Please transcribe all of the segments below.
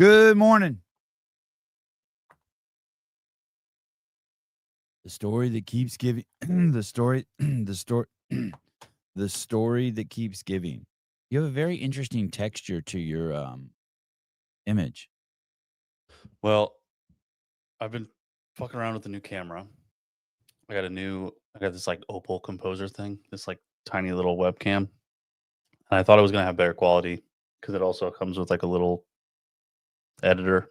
Good morning. The story that keeps giving. the story that keeps giving. You have a very interesting texture to your image. Well, I've been fucking around with the new camera. I got this like Opal Composer thing, this like tiny little webcam. And I thought it was gonna have better quality because it also comes with like a little editor.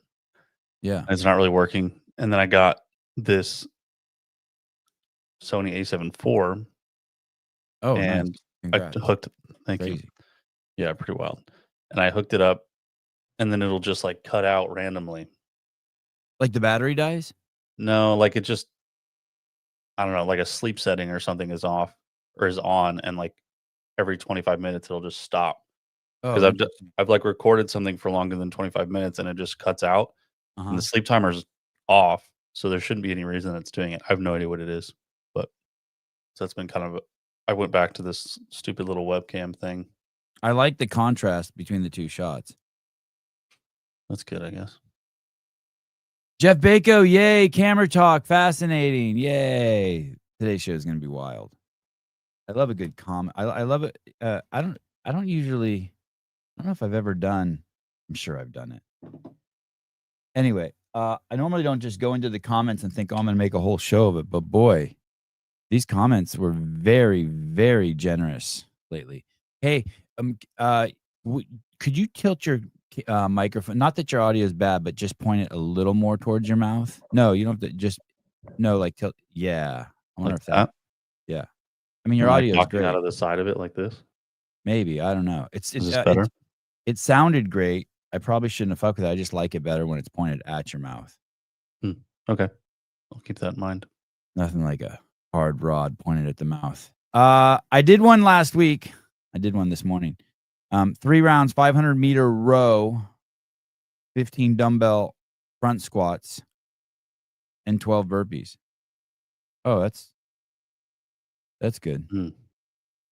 Yeah. And it's not really working. And then I got this Sony A7 IV Oh, nice. and I Congrats. hooked thank you. Crazy. Yeah, pretty wild. And I hooked it up and then it'll just like cut out randomly. Like the battery dies? No, like it just I don't know, like a sleep setting or something is off or is on and like every 25 minutes it'll just stop. Oh, 'Cause interesting. I've, like, recorded something for longer than 25 minutes, and it just cuts out, and Uh-huh. the sleep timer's off, so there shouldn't be any reason it's doing it. I have no idea what it is, but so that's been kind of a I went back to this stupid little webcam thing. I like the contrast between the two shots. That's good, I guess. Jeff Bako, yay, camera talk, fascinating, yay. Today's show is going to be wild. I love a good comment. I love it. I don't usually, I don't know if I've ever done, I'm sure I've done it. Anyway, I normally don't just go into the comments and think, oh, I'm going to make a whole show of it. But boy, these comments were very, very generous lately. Hey, could you tilt your microphone? Not that your audio is bad, but just point it a little more towards your mouth. No, you don't have to just, no, like tilt. Yeah. I wonder Like if that, that? yeah. I mean, your And, like, audio is talking out great. of the side of it like this? Maybe. I don't know. Is this better? It sounded great. I probably shouldn't have fucked with it. I just like it better when it's pointed at your mouth. Hmm, okay. I'll keep that in mind. Nothing like a hard rod pointed at the mouth. I did one last week. I did one this morning. 3 rounds, 500-meter row, 15 dumbbell front squats, and 12 burpees. Oh, that's good. Hmm.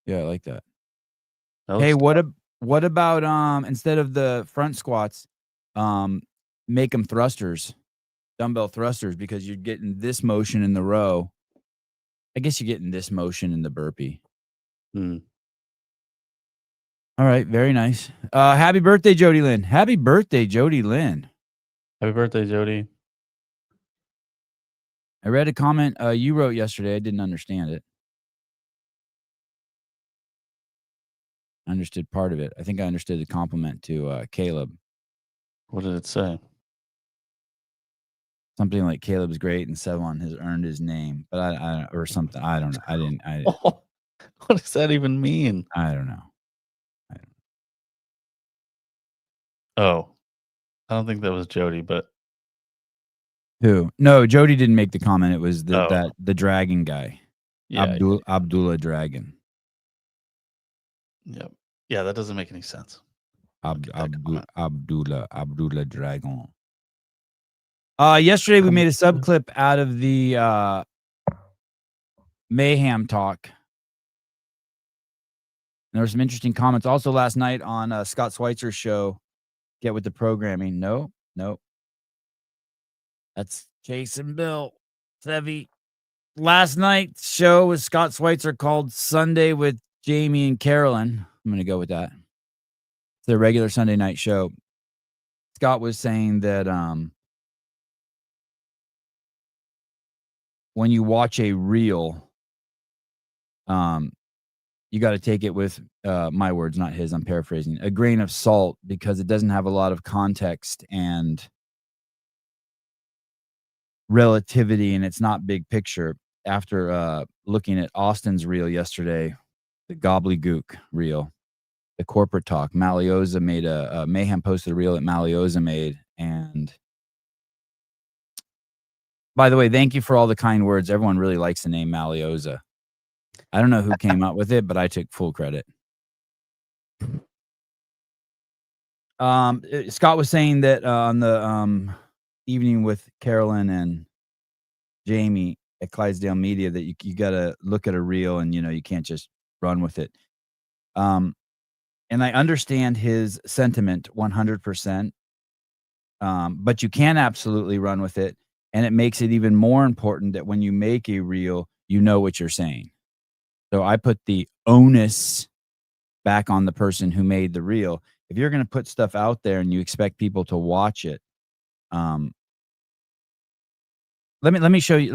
Yeah, I like that. That Hey, looks what about instead of the front squats, make them thrusters, dumbbell thrusters, because you're getting this motion in the row. I guess you're getting this motion in the burpee. Hmm. All right, very nice. Happy birthday, Jody Lynn. Happy birthday, Jody Lynn. Happy birthday, Jody. I read a comment you wrote yesterday. I didn't understand it. I understood part of it. I think I understood the compliment to Caleb. What did it say? Something like Caleb's great and Sevon has earned his name, but I or something. I don't know. Oh, what does that even mean? I don't know. Oh, I don't think that was Jody, but Who? No, Jody didn't make the comment. It was Oh. the dragon guy. Yeah, Abdullah Dragon. yep. Yeah, that doesn't make any sense. I'll get that comment. Abdullah Dragon. Yesterday we made a sub clip out of the Mayhem talk. There were some interesting comments also last night on Scott Schweitzer's show. Get with the programming. No. That's Jason Bill. Sevy. Last night's show was Scott Schweitzer called Sunday with Jamie and Carolyn. I'm going to go with that. It's their regular Sunday night show. Scott was saying that when you watch a reel, you got to take it with my words, not his. I'm paraphrasing. A grain of salt, because it doesn't have a lot of context and relativity, and it's not big picture. After looking at Austin's reel yesterday, the gobbledygook reel, the corporate talk, Malioza made a Mayhem posted a reel that Malioza made. And by the way, thank you for all the kind words. Everyone really likes the name Malioza. I don't know who came up with it, but I took full credit. Scott was saying that on the evening with Carolyn and Jamie at Clydesdale Media that you got to look at a reel and, you can't just run with it. And I understand his sentiment 100%. But you can absolutely run with it. And it makes it even more important that when you make a reel, you know what you're saying. So I put the onus back on the person who made the reel. If you're going to put stuff out there and you expect people to watch it, let me show you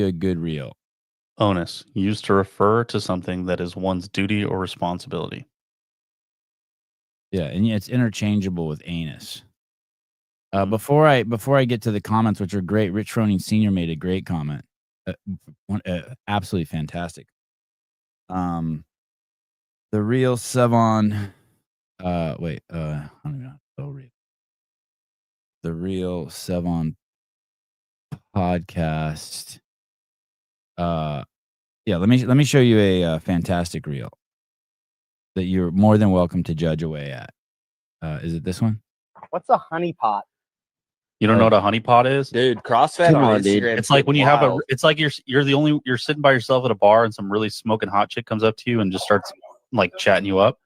a good reel. Onus, used to refer to something that is one's duty or responsibility. Yeah, and it's interchangeable with anus. Before I get to the comments, which are great, Rich Froning Sr. made a great comment. Absolutely fantastic. The real Sevon. I don't even know. So real. The real Sevon podcast. Yeah. Let me show you a fantastic reel that you're more than welcome to judge away at. Is it this one? What's a honeypot? You don't know what a honeypot is? Dude, CrossFit Come on on, dude. Instagram. It's like when you have a, it's like you're sitting by yourself at a bar and some really smoking hot chick comes up to you and just starts like chatting you up.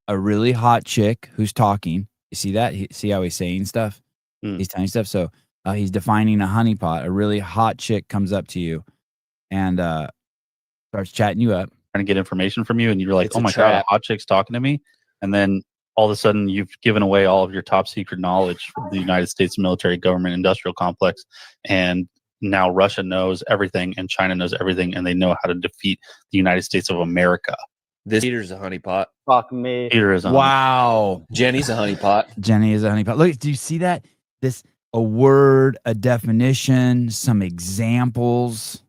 A really hot chick who's talking. You see that? See how he's saying stuff? He's telling stuff. So he's defining a honeypot. A really hot chick comes up to you and starts chatting you up. Trying to get information from you, and you're like, It's oh a my trap. God, a hot chick's talking to me. And then all of a sudden you've given away all of your top secret knowledge from the United States military government industrial complex. And now Russia knows everything and China knows everything, and they know how to defeat the United States of America. This heater's a honeypot. Fuck me. Peter is on. Wow. Jenny's a honeypot. Jenny is a honeypot. Look, do you see that? A word, a definition, some examples.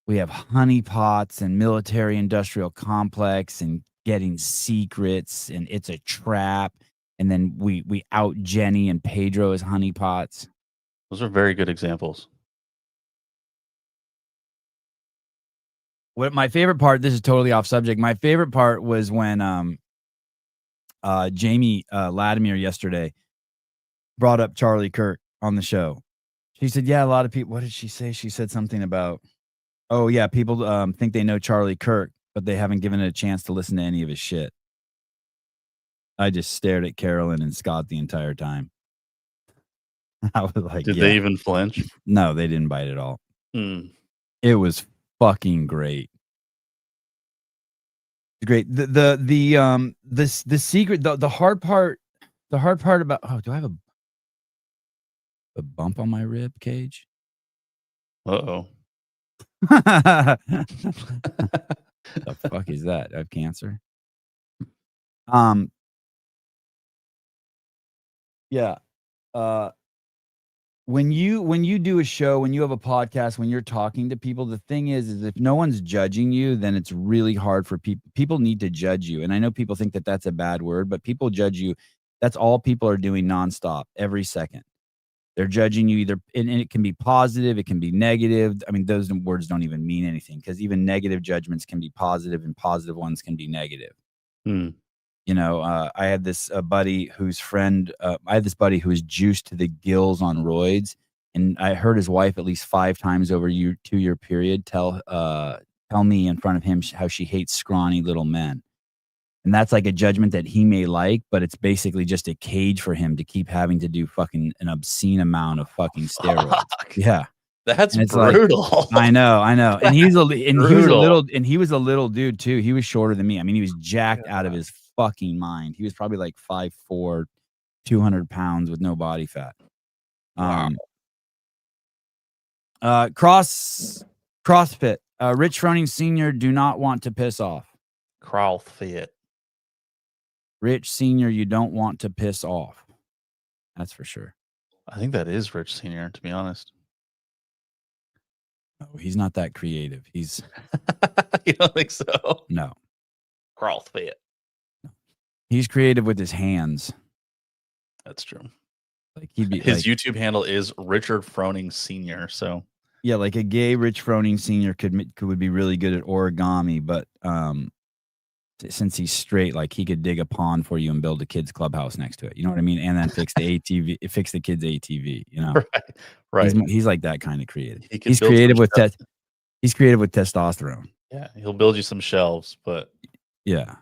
We have honeypots and military industrial complex and getting secrets, and it's a trap. And then we out Jenny and Pedro as honeypots. Those are very good examples. What my favorite part, this is totally off subject. My favorite part was when Jamie Latimer yesterday brought up Charlie Kirk on the show. She said, yeah, a lot of people, what did she say? She said something about, oh yeah, people think they know Charlie Kirk, but they haven't given it a chance to listen to any of his shit. I just stared at Carolyn and Scott the entire time. I was like, Did they even flinch? No, they didn't bite at all. It was fucking great. Great. The secret, the hard part about, oh, do I have a bump on my rib cage? Uh-oh. The fuck is that? I have cancer. Yeah. When you do a show, when you have a podcast, when you're talking to people, the thing is if no one's judging you, then it's really hard for people. People need to judge you. And I know people think that that's a bad word, but people judge you. That's all people are doing nonstop, every second. They're judging you either, and it can be positive, it can be negative. I mean, those words don't even mean anything because even negative judgments can be positive and positive ones can be negative. You know, I had this buddy whose friend, I had this buddy who was juiced to the gills on roids, and I heard his wife at least 5 times over a 2-year period tell me in front of him how she hates scrawny little men. And that's like a judgment that he may like, but it's basically just a cage for him to keep having to do fucking an obscene amount of fucking steroids. Fuck. Yeah. That's And it's brutal. I know. And he was a little dude too. He was shorter than me. I mean, he was jacked out of his fucking mind. He was probably like 5'4", 200 pounds with no body fat. CrossFit. Rich Froning Sr. do not want to piss off. CrossFit. Rich Sr., you don't want to piss off. That's for sure. I think that is Rich Sr., to be honest. No, he's not that creative. He's You don't think so? no. CrossFit. He's creative with his hands. That's true. Like he'd be His like, YouTube handle is Richard Froning Sr. So yeah, like a gay Rich Froning Sr. would be really good at origami, but since he's straight, like he could dig a pond for you and build a kid's clubhouse next to it. You know what I mean? And then fix the fix the kid's ATV. You know, right. He's like that kind of creative. He could He's build creative some with he's creative with testosterone. Yeah, he'll build you some shelves, but Yeah,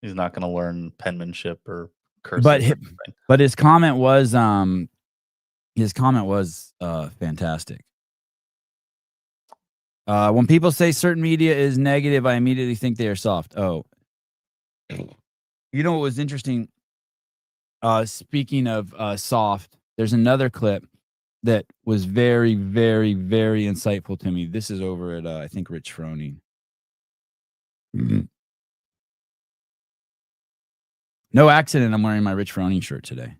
He's not going to learn penmanship or cursive. But or hi- anything. but his comment was fantastic. When people say certain media is negative, I immediately think they are soft. Oh, you know what was interesting? Speaking of soft, there's another clip that was very, very, very insightful to me. This is over at I think Rich Froning. No accident, I'm wearing my Rich Froning shirt today.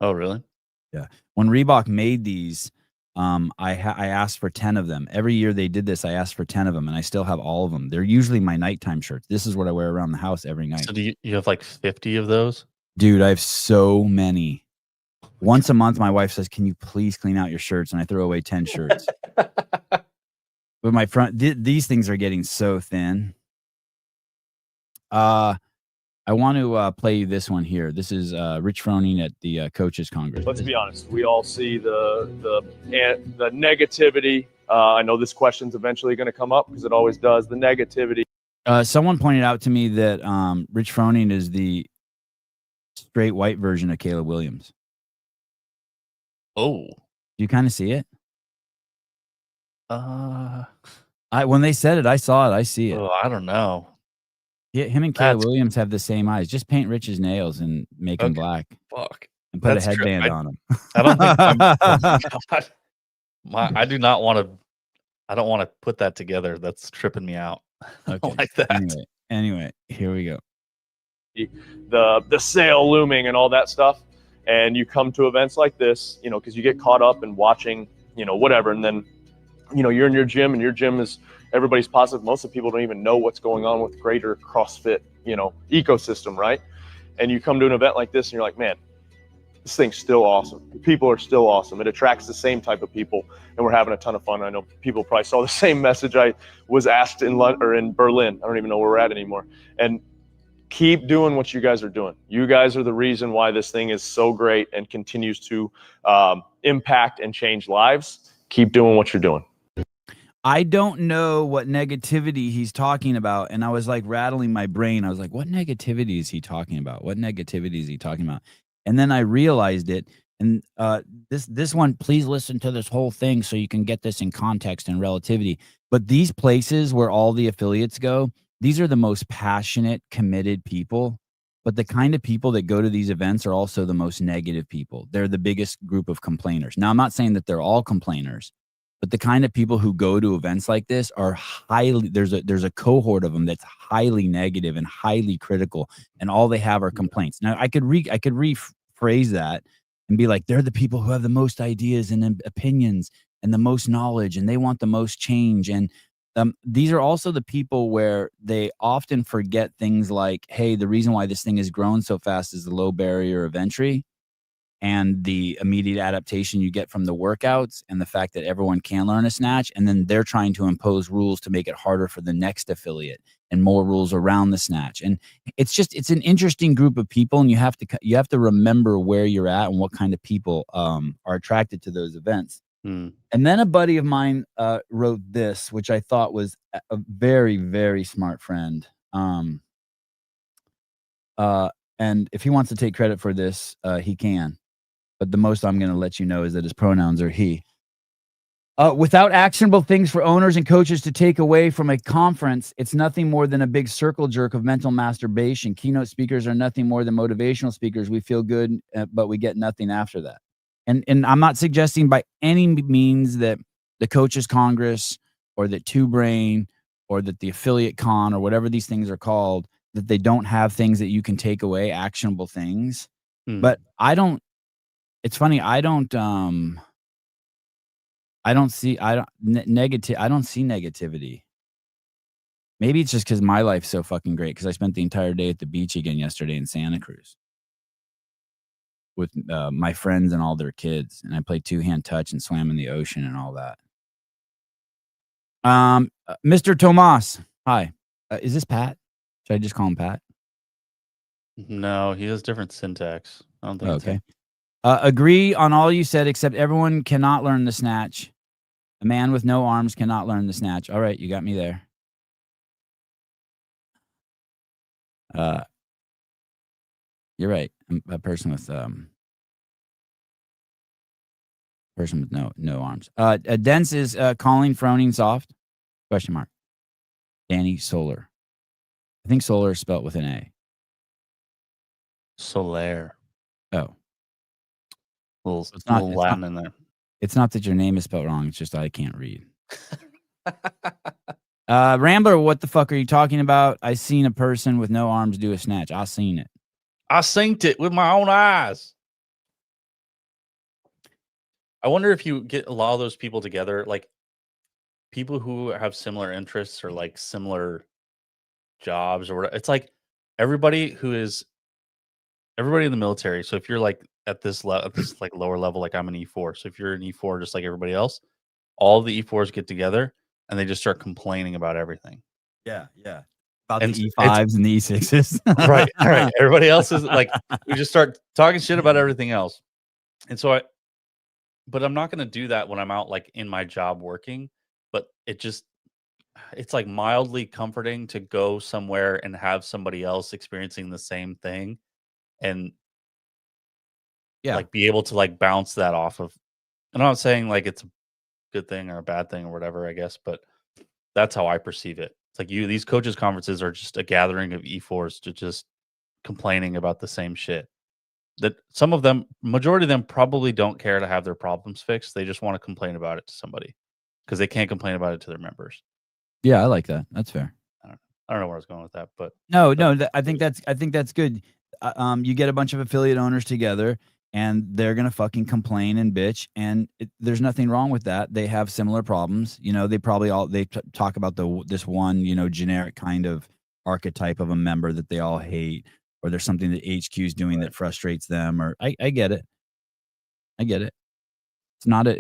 Oh, really? Yeah. When Reebok made these, I asked for 10 of them. Every year they did this, I asked for 10 of them, and I still have all of them. They're usually my nighttime shirts. This is what I wear around the house every night. So do you have like 50 of those? Dude, I have so many. Once a month, my wife says, "Can you please clean out your shirts?" And I throw away 10 shirts. But my these things are getting so thin. I want to play you this one here. This is Rich Froning at the Coaches Congress. Let's be honest. We all see the negativity. I know this question's eventually going to come up because it always does. The negativity. Someone pointed out to me that Rich Froning is the straight white version of Caleb Williams. Oh. Do you kind of see it? When they said it, I saw it. I see it. Oh, I don't know. Yeah, him and Caleb Williams have the same eyes. Just paint Rich's nails and make him black. Fuck. And put That's a true. headband on him. I don't think I do not want to. I don't want to put that together. That's tripping me out. I don't like that. Anyway, here we go. The sale looming and all that stuff. And you come to events like this, because you get caught up in watching, whatever. And then, you're in your gym and your gym is everybody's positive. Most of the people don't even know what's going on with greater CrossFit, ecosystem, right? And you come to an event like this and you're like, man, this thing's still awesome. People are still awesome. It attracts the same type of people, and we're having a ton of fun. I know people probably saw the same message I was asked in Berlin. I don't even know where we're at anymore. And keep doing what you guys are doing. You guys are the reason why this thing is so great and continues to impact and change lives. Keep doing what you're doing. I don't know what negativity he's talking about. And I was like rattling my brain. I was like, what negativity is he talking about? What negativity is he talking about? And then I realized it. And this one, please listen to this whole thing so you can get this in context and relativity. But these places where all the affiliates go, these are the most passionate, committed people. But the kind of people that go to these events are also the most negative people. They're the biggest group of complainers. Now, I'm not saying that they're all complainers, but the kind of people who go to events like this are there's a cohort of them that's highly negative and highly critical, and all they have are complaints. Now, I could rephrase that and be like, they're the people who have the most ideas and opinions and the most knowledge, and they want the most change. And these are also the people where they often forget things like, hey, the reason why this thing has grown so fast is the low barrier of entry and the immediate adaptation you get from the workouts and the fact that everyone can learn a snatch. And then they're trying to impose rules to make it harder for the next affiliate and more rules around the snatch. And it's an interesting group of people, and you have to remember where you're at and what kind of people are attracted to those events. And then a buddy of mine wrote this, which I thought was a very, very smart friend. And if he wants to take credit for this, he can. But the most I'm going to let you know is that his pronouns are he. Without actionable things for owners and coaches to take away from a conference, it's nothing more than a big circle jerk of mental masturbation. Keynote speakers are nothing more than motivational speakers. We feel good, but we get nothing after that. And I'm not suggesting by any means that the Coaches Congress or that Two Brain or that the Affiliate Con or whatever these things are called, that they don't have things that you can take away, actionable things. But it's funny. I don't see negativity. Maybe it's just because my life's so fucking great because I spent the entire day at the beach again yesterday in Santa Cruz with my friends and all their kids, and I played two-hand touch and swam in the ocean and all that. Mr. Tomas, hi. Is this Pat? Should I just call him Pat? No, he has different syntax. I don't think. Okay. Agree on all you said, except everyone cannot learn the snatch. A man with no arms cannot learn the snatch. All right, you got me there. You're right. A person with no arms. Dense is calling Froning soft? Question mark. Danny Solar. I think Solar is spelt with an A. Solaire. Oh, Little, it's not- little it's Latin in there. it's not that your name is spelled wrong. It's just I can't read. Rambler, what the fuck are you talking about? I seen a person with no arms do a snatch. I seen it. I synced it with my own eyes. I wonder if you get a lot of those people together, like people who have similar interests or like similar jobs or whatever. It's like everybody in the military. So if you're like at this like lower level, like I'm an E4. So if you're an E4, just like everybody else, all the E4s get together and they just start complaining about everything. Yeah. About And the E5s and the E6s. right. Everybody else is like, we just start talking shit about everything else. And so but I'm not going to do that when I'm out like in my job working, but it's like mildly comforting to go somewhere and have somebody else experiencing the same thing and like be able to like bounce that off of. And I'm not saying like it's a good thing or a bad thing or whatever, I guess, but that's how I perceive it. It's like these coaches conferences are just a gathering of E4s to just complaining about the same shit. That some of them, majority of them probably don't care to have their problems fixed. They just want to complain about it to somebody because they can't complain about it to their members. Yeah, I like that. That's fair. I don't know where I was going with that, but No, I think that's good. You get a bunch of affiliate owners together, and they're gonna fucking complain and bitch, and there's nothing wrong with that. They have similar problems. They probably talk about this one, generic kind of archetype of a member that they all hate, or there's something that HQ is doing that frustrates them. Or I get it. I get it. It's not a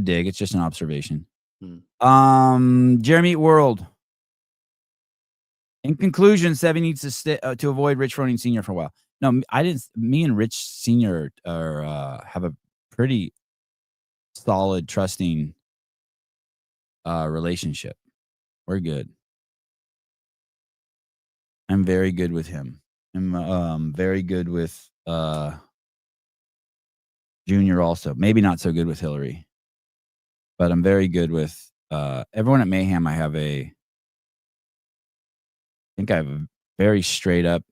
dig. It's just an observation. Jeremy World. In conclusion, Sevi needs to avoid Rich Froning Sr. for a while. No, I didn't. Me and Rich Sr. have a pretty solid, trusting relationship. We're good. I'm very good with him. I'm very good with Junior also. Maybe not so good with Hillary. But I'm very good with everyone at Mayhem. I think I have a very straight up,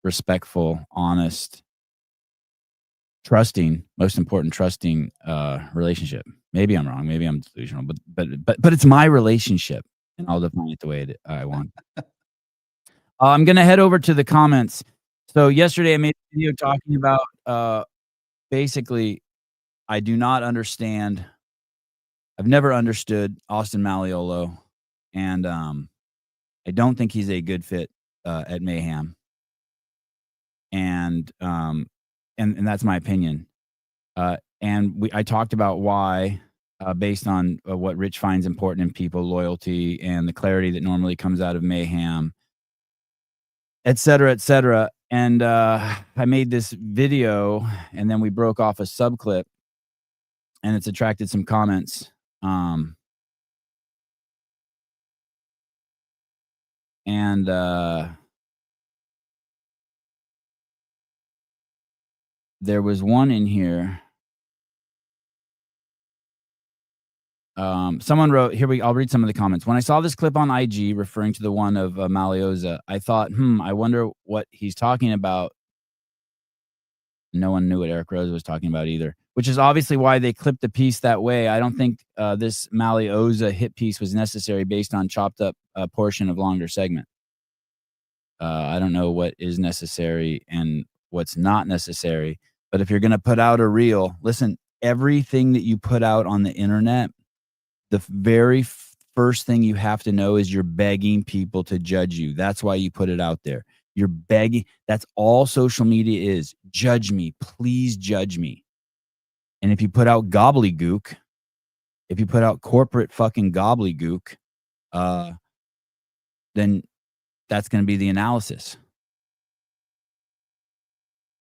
respectful, honest, trusting, most important, trusting relationship. Maybe I'm wrong. Maybe I'm delusional, but it's my relationship, and I'll define it the way I want. I'm gonna head over to the comments. So yesterday I made a video talking about basically I do not understand. I've never understood Austin Malleolo, and I don't think he's a good fit at Mayhem. And that's my opinion. And I talked about why, based on what Rich finds important in people, loyalty and the clarity that normally comes out of Mayhem, et cetera, et cetera. And I made this video, and then we broke off a sub clip, and it's attracted some comments. There was one in here. Someone wrote, I'll read some of the comments. When I saw this clip on IG referring to the one of Malleoza, I thought, I wonder what he's talking about. No one knew what Eric Rose was talking about either, which is obviously why they clipped the piece that way. I don't think this Malleoza hit piece was necessary based on chopped up portion of longer segment. I don't know what is necessary and what's not necessary, but if you're going to put out a reel, listen, everything that you put out on the internet, the very first thing you have to know is you're begging people to judge you. That's why you put it out there. You're begging. That's all social media is. Judge me. Please judge me. And if you put out gobbledygook, if you put out corporate fucking gobbledygook, then that's going to be the analysis.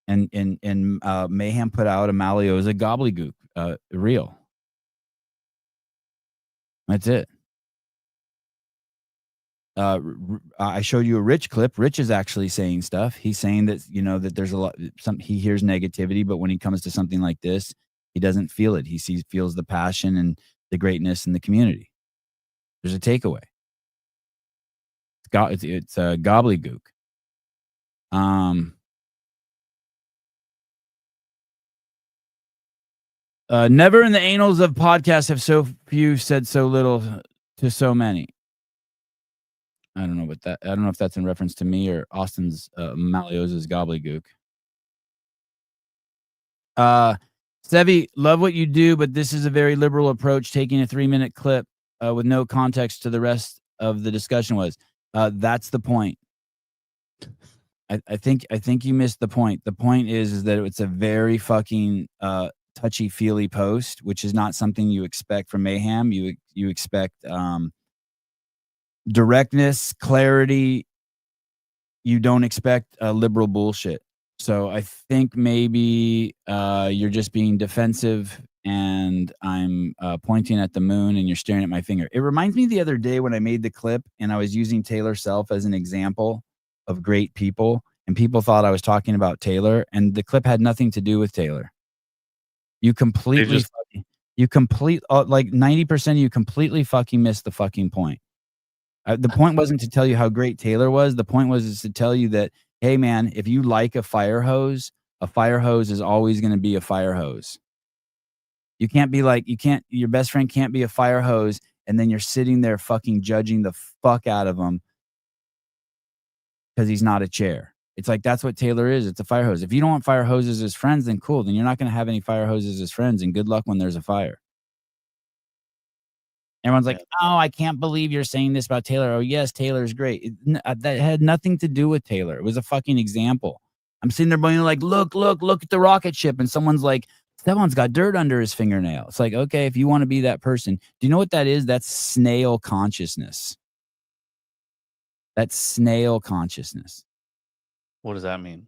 And Mayhem put out a Malleoza gobbledygook reel. That's it. I showed you a Rich clip. Rich is actually saying stuff. He's saying that, that there's a lot, he hears negativity, but when he comes to something like this, he doesn't feel it. He feels the passion and the greatness in the community. There's a takeaway. It's a gobbledygook. Never in the annals of podcasts have so few said so little to so many. I don't know if that's in reference to me or Austin's Malioza's gobbledygook. Sevi, love what you do, but this is a very liberal approach. Taking a 3-minute clip with no context to the rest of the discussion was. That's the point. I think you missed the point. The point is that it's a very fucking touchy-feely post, which is not something you expect from Mayhem. You expect directness, clarity. You don't expect liberal bullshit. So I think maybe you're just being defensive, and I'm pointing at the moon, and you're staring at my finger. It reminds me the other day when I made the clip, and I was using Taylor Self as an example of great people, and people thought I was talking about Taylor, and the clip had nothing to do with Taylor. You completely, like 90% of you completely fucking missed the fucking point. The point wasn't to tell you how great Taylor was. The point was to tell you that, hey man, if you like a fire hose is always going to be a fire hose. You can't be like, your best friend can't be a fire hose, and then you're sitting there fucking judging the fuck out of him because he's not a chair. It's like, that's what Taylor is. It's a fire hose. If you don't want fire hoses as friends, then cool. Then you're not going to have any fire hoses as friends, and good luck when there's a fire. Everyone's like, oh, I can't believe you're saying this about Taylor. Oh, yes, Taylor's great. That had nothing to do with Taylor. It was a fucking example. I'm sitting there being like, look at the rocket ship. And someone's like, Stefan's got dirt under his fingernail. It's like, okay, if you want to be that person, do you know what that is? That's snail consciousness. That's snail consciousness. What does that mean?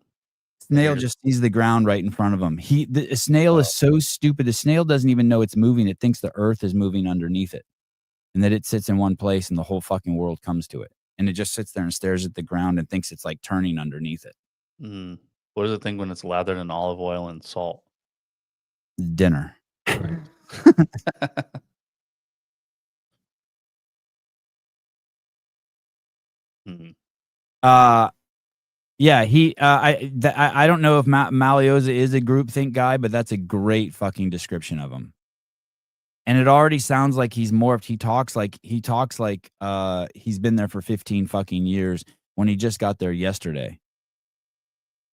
Snail just sees the ground right in front of him. A snail is so stupid. The snail doesn't even know it's moving. It thinks the earth is moving underneath it, and that it sits in one place and the whole fucking world comes to it. And it just sits there and stares at the ground and thinks it's like turning underneath it. What does it think when it's lathered in olive oil and salt? Dinner. Yeah, I don't know if Malioza is a groupthink guy, but that's a great fucking description of him. And it already sounds like he's morphed. He talks like he's been there for 15 fucking years when he just got there yesterday.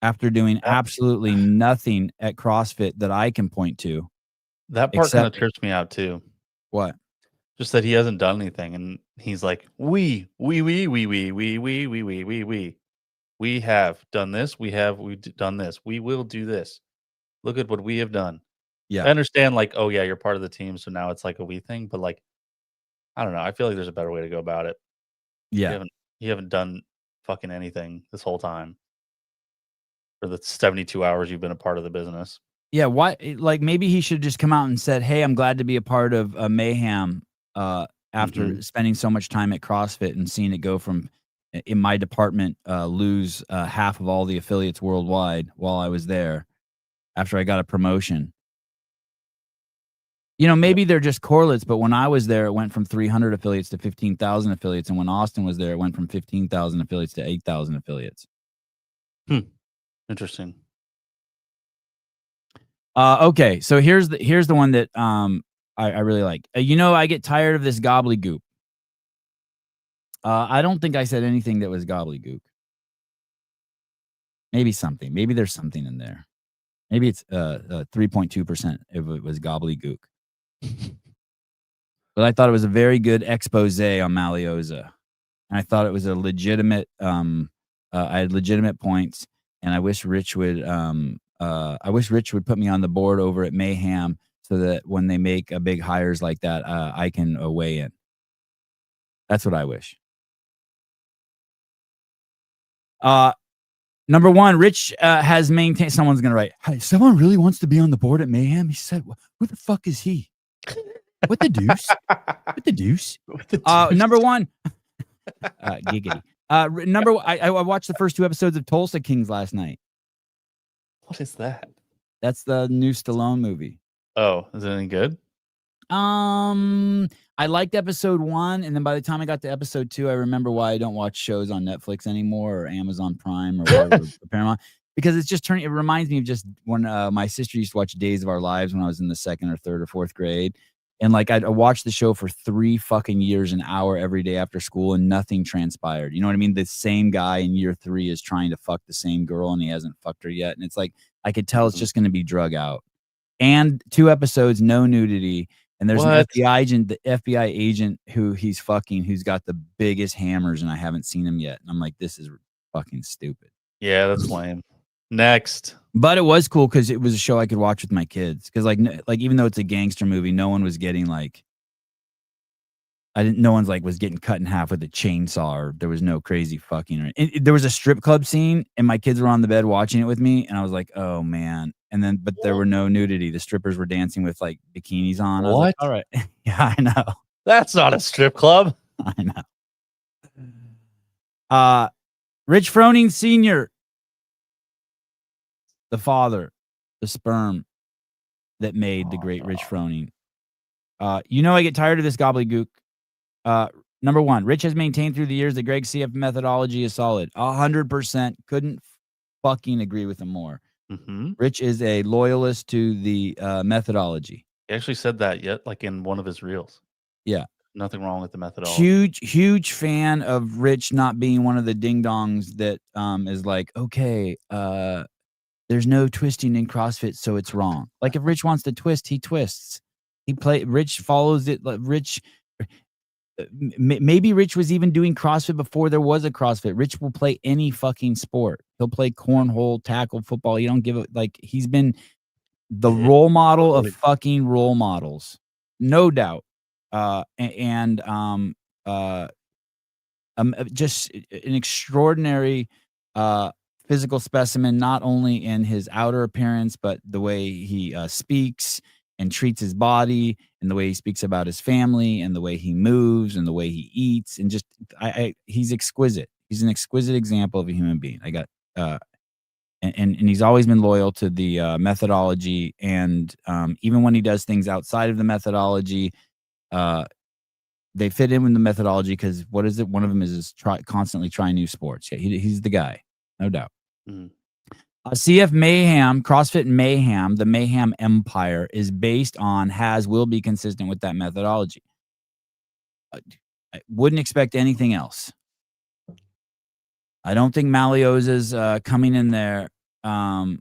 After doing absolutely nothing at CrossFit that I can point to. That part kind of trips me out too. What? Just that he hasn't done anything, and he's like, we have done this. We've done this. We will do this. Look at what we have done. Yeah. I understand, like, oh yeah, you're part of the team, so now it's like a we thing, but like, I don't know. I feel like there's a better way to go about it. Yeah. You haven't done fucking anything this whole time. For the 72 hours you've been a part of the business. Yeah, why? Like, maybe he should just come out and said, hey, I'm glad to be a part of Mayhem after spending so much time at CrossFit and seeing it go from, in my department, lose half of all the affiliates worldwide while I was there after I got a promotion. Maybe they're just correlates, but when I was there, it went from 300 affiliates to 15,000 affiliates. And when Austin was there, it went from 15,000 affiliates to 8,000 affiliates. Interesting. Okay, so here's the one that I really like. I get tired of this gobbledygook. I don't think I said anything that was gobbledygook. Maybe something. Maybe there's something in there. Maybe it's 3.2% if it was gobbledygook. But I thought it was a very good expose on Malioza. And I thought it was a legitimate I had legitimate points, and I wish Rich would put me on the board over at Mayhem so that when they make big hires like that, I can weigh in. That's what I wish. Number one, Rich has maintained. Someone's gonna write, "Hey, someone really wants to be on the board at Mayhem." He said, "Who the fuck is he? What the deuce? What the deuce? What the deuce? Number one, giggity. I watched the first 2 episodes of Tulsa Kings last night. What is that? That's the new Stallone movie. Oh, is it any good? I liked episode 1, and then by the time I got to episode 2, I remember why I don't watch shows on Netflix anymore or Amazon Prime or whatever, or Paramount, because it's just turning. It reminds me of just when my sister used to watch Days of Our Lives when I was in the 2nd or 3rd or 4th grade, and like I watched the show for 3 fucking years, an hour every day after school, and nothing transpired. You know what I mean? The same guy in year 3 is trying to fuck the same girl, and he hasn't fucked her yet, and it's like I could tell it's just going to be drug out. And 2 episodes, no nudity. And there's an FBI agent who he's fucking, who's got the biggest hammers, and I haven't seen him yet. And I'm like, this is fucking stupid. Yeah, that's lame. Next. But it was cool because it was a show I could watch with my kids. Because like even though it's a gangster movie, no one was getting like, no one's like was getting cut in half with a chainsaw, or there was no crazy fucking. There was a strip club scene, and my kids were on the bed watching it with me, and I was like, oh man. And then, but there were no nudity. The strippers were dancing with like bikinis on. I was like, all right. Yeah, I know. That's not a strip club. I know. Rich Froning Sr., the father, the sperm that made the great Rich Froning. You know, I get tired of this gobbledygook. Number 1, Rich has maintained through the years that Greg's CF methodology is solid. 100%. Couldn't fucking agree with him more. Mm-hmm. Rich is a loyalist to the methodology. He actually said that like in one of his reels. Yeah. Nothing wrong with the methodology. Huge fan of Rich not being one of the ding-dongs that is like, okay, there's no twisting in CrossFit, so it's wrong. Like if Rich wants to twist, he twists. Rich follows it. Rich... Maybe Rich was even doing CrossFit before there was a CrossFit. Rich will play any fucking sport. He'll play cornhole, tackle, football. You don't give a like. He's been the role model of fucking role models, no doubt. Just an extraordinary physical specimen, not only in his outer appearance, but the way he speaks and treats his body, and the way he speaks about his family, and the way he moves, and the way he eats, and just he's exquisite. He's an exquisite example of a human being. I got and he's always been loyal to the methodology, and even when he does things outside of the methodology, they fit in with the methodology because what is it? One of them is constantly trying new sports. Yeah, he's the guy, no doubt. Mm. CF Mayhem, CrossFit Mayhem, the Mayhem empire is based on, will be consistent with that methodology. I wouldn't expect anything else. I don't think Malioza's coming in there. I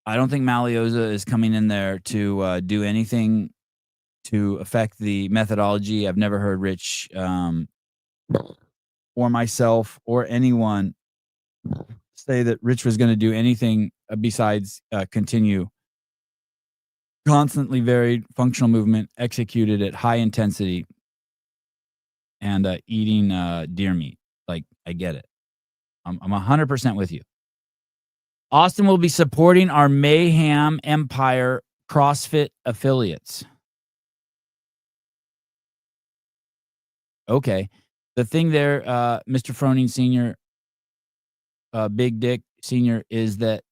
don't think Malioza is coming in there to do anything to affect the methodology. I've never heard Rich or myself or anyone say that Rich was going to do anything besides continue constantly varied functional movement executed at high intensity and eating deer meat. Like, I get it. I'm 100% with you. Austin will be supporting our Mayhem Empire CrossFit affiliates. Okay. The thing there, Mr. Froning Sr., Big Dick Senior, is that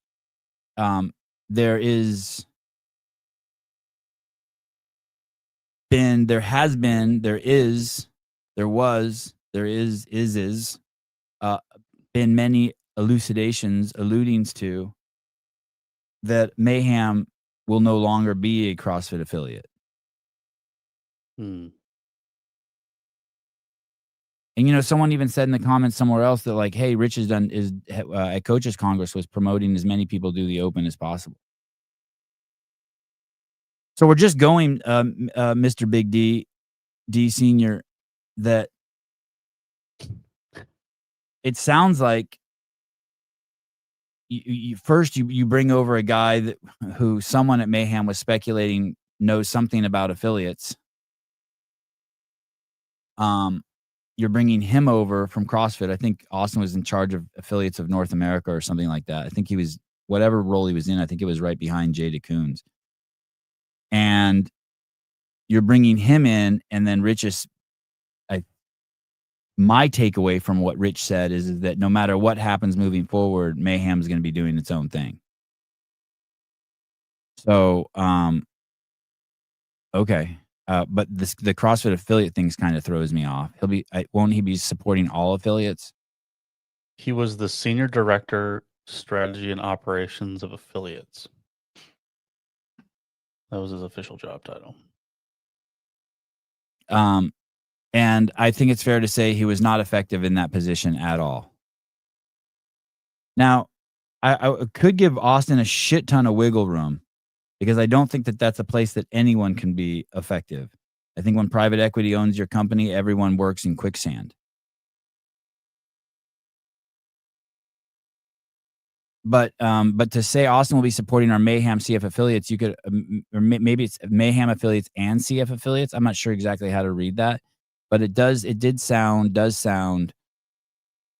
there was been many elucidations alluding to that Mayhem will no longer be a CrossFit affiliate. And, you know, someone even said in the comments somewhere else that, like, hey, Rich at Coaches Congress was promoting as many people do the open as possible. So we're just going, Mr. Big D Senior, that it sounds like you bring over a guy who someone at Mayhem was speculating knows something about affiliates. You're bringing him over from CrossFit. I think Austin was in charge of affiliates of North America or something like that. I think he was, whatever role he was in, I think it was right behind Jay DeCoons. And you're bringing him in, and then Rich is. My takeaway from what Rich said is that no matter what happens moving forward, Mayhem is going to be doing its own thing. So, okay. But the CrossFit affiliate things kind of throws me off. Won't he be supporting all affiliates? He was the senior director, strategy and operations of affiliates. That was his official job title. And I think it's fair to say he was not effective in that position at all. Now, I could give Austin a shit ton of wiggle room because I don't think that that's a place that anyone can be effective. I think when private equity owns your company, everyone works in quicksand. But to say Austin will be supporting our Mayhem CF affiliates, you could, or maybe it's Mayhem affiliates and CF affiliates. I'm not sure exactly how to read that, but it does sound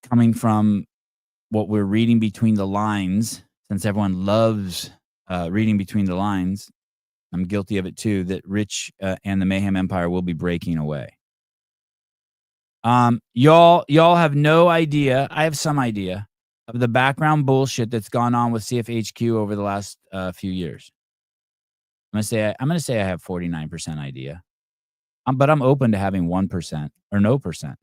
coming from what we're reading between the lines, since everyone loves reading between the lines. I'm guilty of it too, that Rich and the Mayhem Empire will be breaking away. Y'all have no idea. I have some idea of the background bullshit that's gone on with CFHQ over the last few years. I'm gonna say I have 49% idea. But I'm open to having 1% or no percent.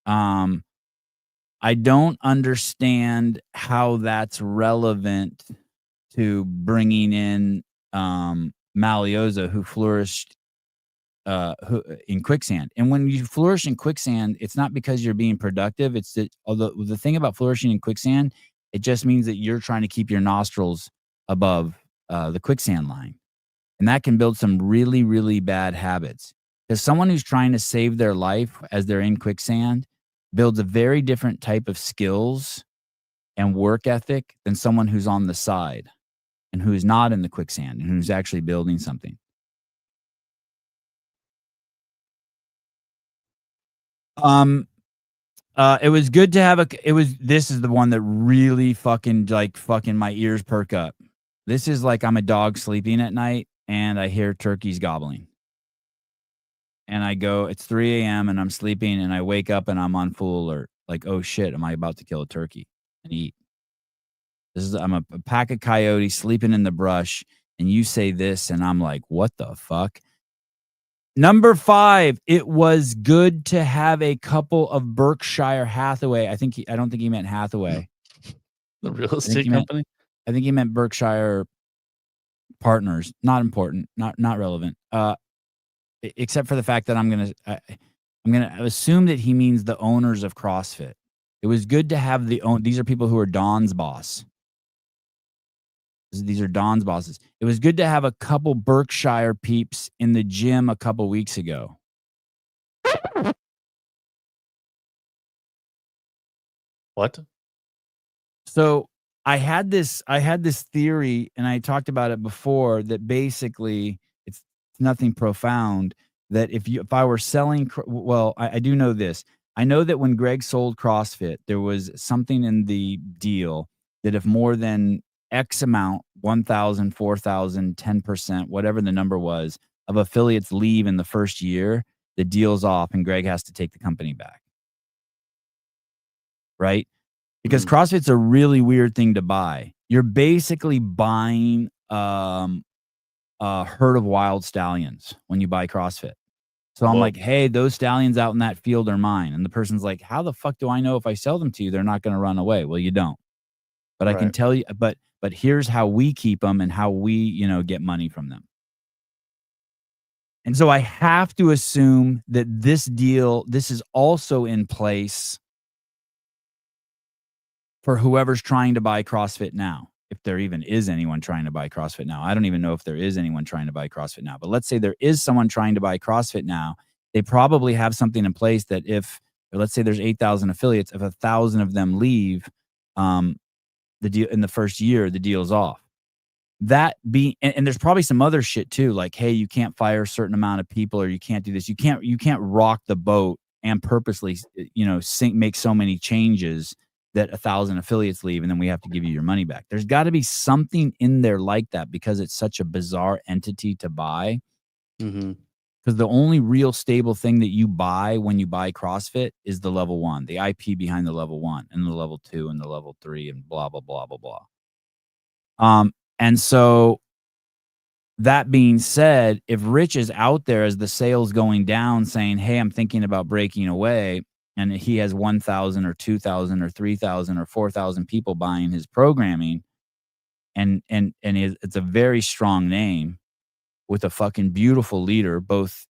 I don't understand how that's relevant to bringing in Malioza, who flourished in quicksand. And when you flourish in quicksand, it's not because you're being productive. It's that, although the thing about flourishing in quicksand, it just means that you're trying to keep your nostrils above the quicksand line. And that can build some really, really bad habits. Because someone who's trying to save their life as they're in quicksand builds a very different type of skills and work ethic than someone who's on the side and who's not in the quicksand and who's actually building something. It was good to have this is the one that really fucking my ears perk up. This is like I'm a dog sleeping at night and I hear turkeys gobbling. And I go, it's 3 a.m. and I'm sleeping and I wake up and I'm on full alert. Like, oh shit, am I about to kill a turkey and eat? I'm a pack of coyotes sleeping in the brush and you say this and I'm like, what the fuck? Number 5, it was good to have a couple of Berkshire Hathaway. I don't think he meant Hathaway. The real estate company? I think he meant Berkshire Partners. Not important, not relevant. Except for the fact that I'm gonna assume that he means the owners of CrossFit. It was good to have these are people who are Don's boss. These are Don's bosses. It was good to have a couple Berkshire peeps in the gym a couple weeks ago. What? So I had this theory, and I talked about it before, that basically it's nothing profound. That if I were selling, I do know this. I know that when Greg sold CrossFit, there was something in the deal that if more than X amount, 1,000, 4,000, 10%, whatever the number was, of affiliates leave in the first year, the deal's off and Greg has to take the company back. Right? Because CrossFit's a really weird thing to buy. You're basically buying a herd of wild stallions when you buy CrossFit. So I'm like, hey, those stallions out in that field are mine. And the person's like, how the fuck do I know if I sell them to you, they're not going to run away? Well, you don't. But I can tell you, but here's how we keep them and how we, get money from them. And so I have to assume that this is also in place for whoever's trying to buy CrossFit now. If there even is anyone trying to buy CrossFit now. I don't even know if there is anyone trying to buy CrossFit now. But let's say there is someone trying to buy CrossFit now. They probably have something in place that let's say there's 8,000 affiliates, if 1,000 of them leave, the deal in the first year, the deal's off. And there's probably some other shit too, like, hey, you can't fire a certain amount of people, or you can't do this. You can't rock the boat and purposely, make so many changes that 1,000 affiliates leave and then we have to give you your money back. There's got to be something in there like that because it's such a bizarre entity to buy Mm-hmm. Because the only real stable thing that you buy when you buy CrossFit is the level 1, the IP behind the level 1 and the level 2 and the level 3 and blah, blah, blah, blah, blah. And so that being said, if Rich is out there as the sales going down saying, hey, I'm thinking about breaking away, and he has 1,000 or 2,000 or 3,000 or 4,000 people buying his programming, and it's a very strong name with a fucking beautiful leader, both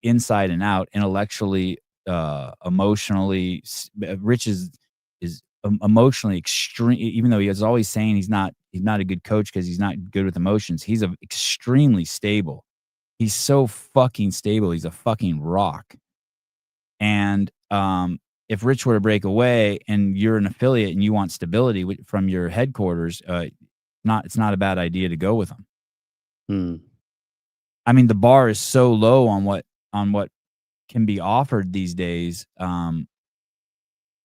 inside and out, intellectually, emotionally. Rich is emotionally extreme, even though he is always saying he's not a good coach because he's not good with emotions. He's extremely stable. He's so fucking stable. He's a fucking rock. And if Rich were to break away and you're an affiliate and you want stability from your headquarters, it's not a bad idea to go with him. Mm. I mean, the bar is so low on what can be offered these days.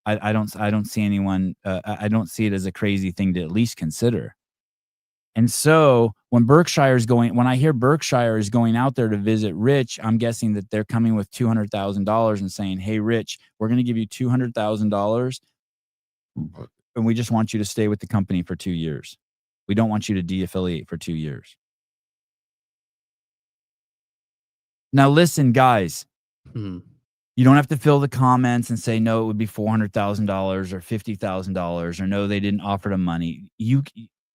I don't see anyone. I don't see it as a crazy thing to at least consider. And so when I hear Berkshire is going out there to visit Rich, I'm guessing that they're coming with $200,000 and saying, "Hey, Rich, we're going to give you $200,000, and we just want you to stay with the company for 2 years. We don't want you to de-affiliate for 2 years." Now, listen, guys. Mm. You don't have to fill the comments and say, no, it would be $400,000 or $50,000, or no, they didn't offer him money.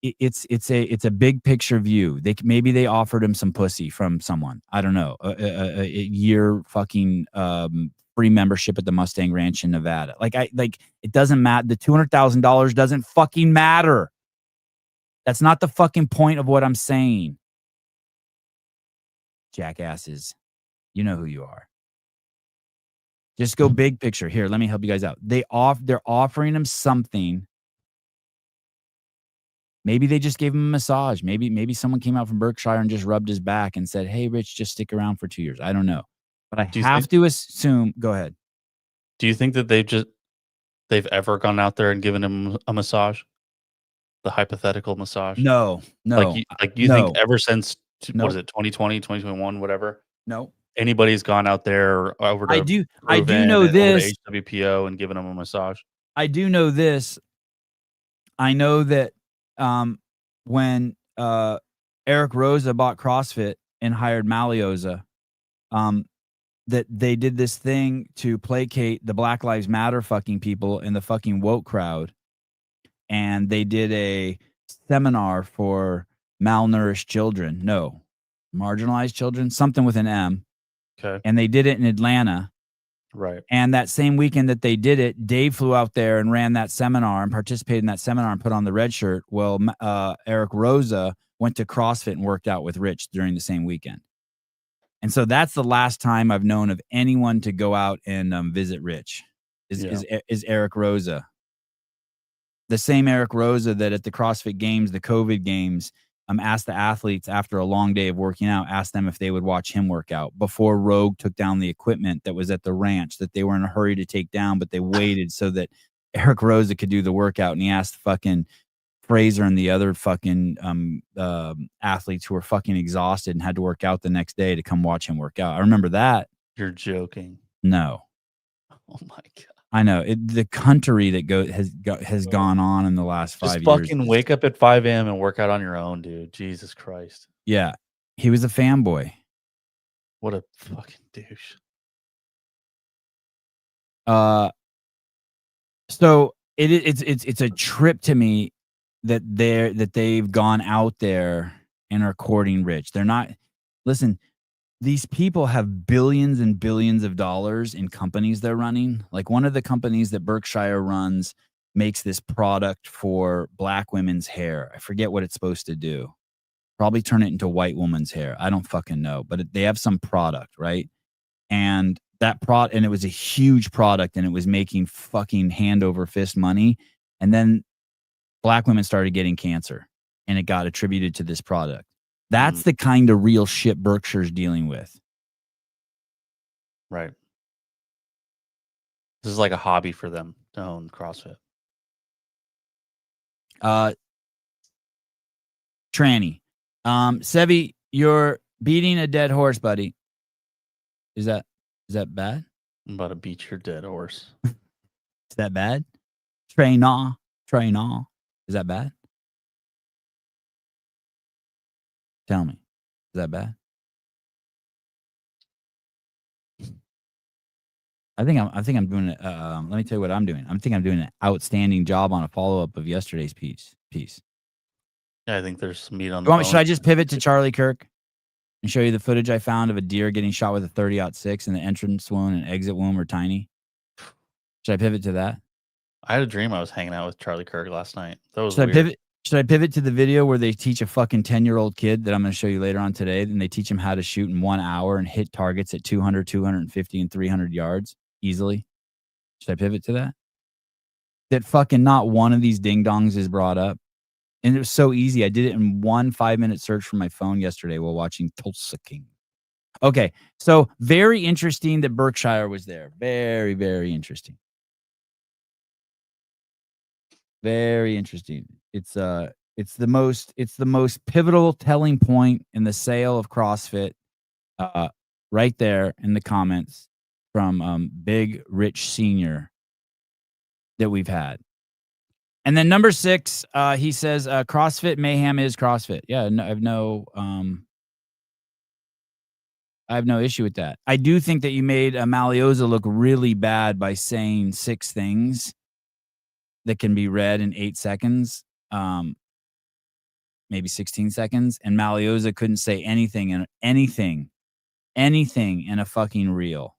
It's a big picture view. Maybe they offered him some pussy from someone. I don't know. A year fucking free membership at the Mustang Ranch in Nevada. It doesn't matter. The $200,000 doesn't fucking matter. That's not the fucking point of what I'm saying. Jackasses, you know who you are. Just go big picture. Here, let me help you guys out. They're offering him something. Maybe they just gave him a massage. Maybe someone came out from Berkshire and just rubbed his back and said, "Hey, Rich, just stick around for 2 years." I don't know. But I have to assume, go ahead. Do you think that they've ever gone out there and given him a massage? The hypothetical massage? No. You no, think ever since No. what is it, 2020, 2021, whatever? No. Anybody's gone out there over to I do Proven know and over to this. HWPO and given them a massage? I do know this. I know that when Eric Rosa bought CrossFit and hired Malioza, that they did this thing to placate the Black Lives Matter fucking people and the fucking woke crowd. And they did a seminar for malnourished children. No, marginalized children, something with an M. Okay. And they did it in Atlanta. Right. And that same weekend that they did it, Dave flew out there and ran that seminar and participated in that seminar and put on the red shirt. Well, Eric Rosa went to CrossFit and worked out with Rich during the same weekend. And so that's the last time I've known of anyone to go out and visit Rich is Eric Rosa. The same Eric Rosa that at the CrossFit Games, the COVID Games, asked the athletes after a long day of working out, asked them if they would watch him work out before Rogue took down the equipment that was at the ranch that they were in a hurry to take down, but they waited so that Eric Rosa could do the workout. And he asked fucking Fraser and the other fucking athletes who were fucking exhausted and had to work out the next day to come watch him work out. I remember that. You're joking. No. Oh my God. I know the country that has gone on in the last 5 years. Just fucking wake up at 5 a.m. and work out on your own, dude. Jesus Christ. Yeah. He was a fanboy. What a fucking douche. So it's a trip to me that they've gone out there and are courting Rich. They're not, listen, these people have billions and billions of dollars in companies they're running. Like one of the companies that Berkshire runs makes this product for black women's hair. I forget what it's supposed to do. Probably turn it into white woman's hair. I don't fucking know, but they have some product, right? And and it was a huge product and it was making fucking hand over fist money. And then black women started getting cancer and it got attributed to this product. That's the kind of real shit Berkshire's dealing with. Right. This is like a hobby for them to own CrossFit. Tranny. Sevi, Beating a dead horse, buddy. Is that bad? I'm about to beat your dead horse. Is that bad? Train-on. Is that bad? Tell me. Is that bad? I think I'm doing it. Let me tell you what I'm doing. I think I'm doing an outstanding job on a follow-up of yesterday's piece. Yeah, I think there's some meat on You the want me, bone. should I just pivot to Charlie Kirk and show you the footage I found of a deer getting shot with a 30-06 and the entrance wound and exit wound were tiny? Should I pivot to that? I had a dream I was hanging out with Charlie Kirk last night. That was Should weird. I pivot to the video where they teach a fucking 10-year-old kid that I'm going to show you later on today, and they teach him how to shoot in 1 hour and hit targets at 200, 250, and 300 yards easily? Should I pivot to that? That fucking not one of these ding-dongs is brought up. And it was so easy. I did it in 1 5-minute search from my phone yesterday while watching Tulsa King. Okay, so very interesting that Berkshire was there. Very, very interesting. Very interesting. It's the most pivotal telling point in the sale of CrossFit. Right there in the comments from Big Rich Senior that we've had. And then number 6, he says CrossFit Mayhem is CrossFit. Yeah, no, I have no issue with that. I do think that you made Malioza look really bad by saying 6 things that can be read in 8 seconds, maybe 16 seconds, and Malioza couldn't say anything in a fucking reel.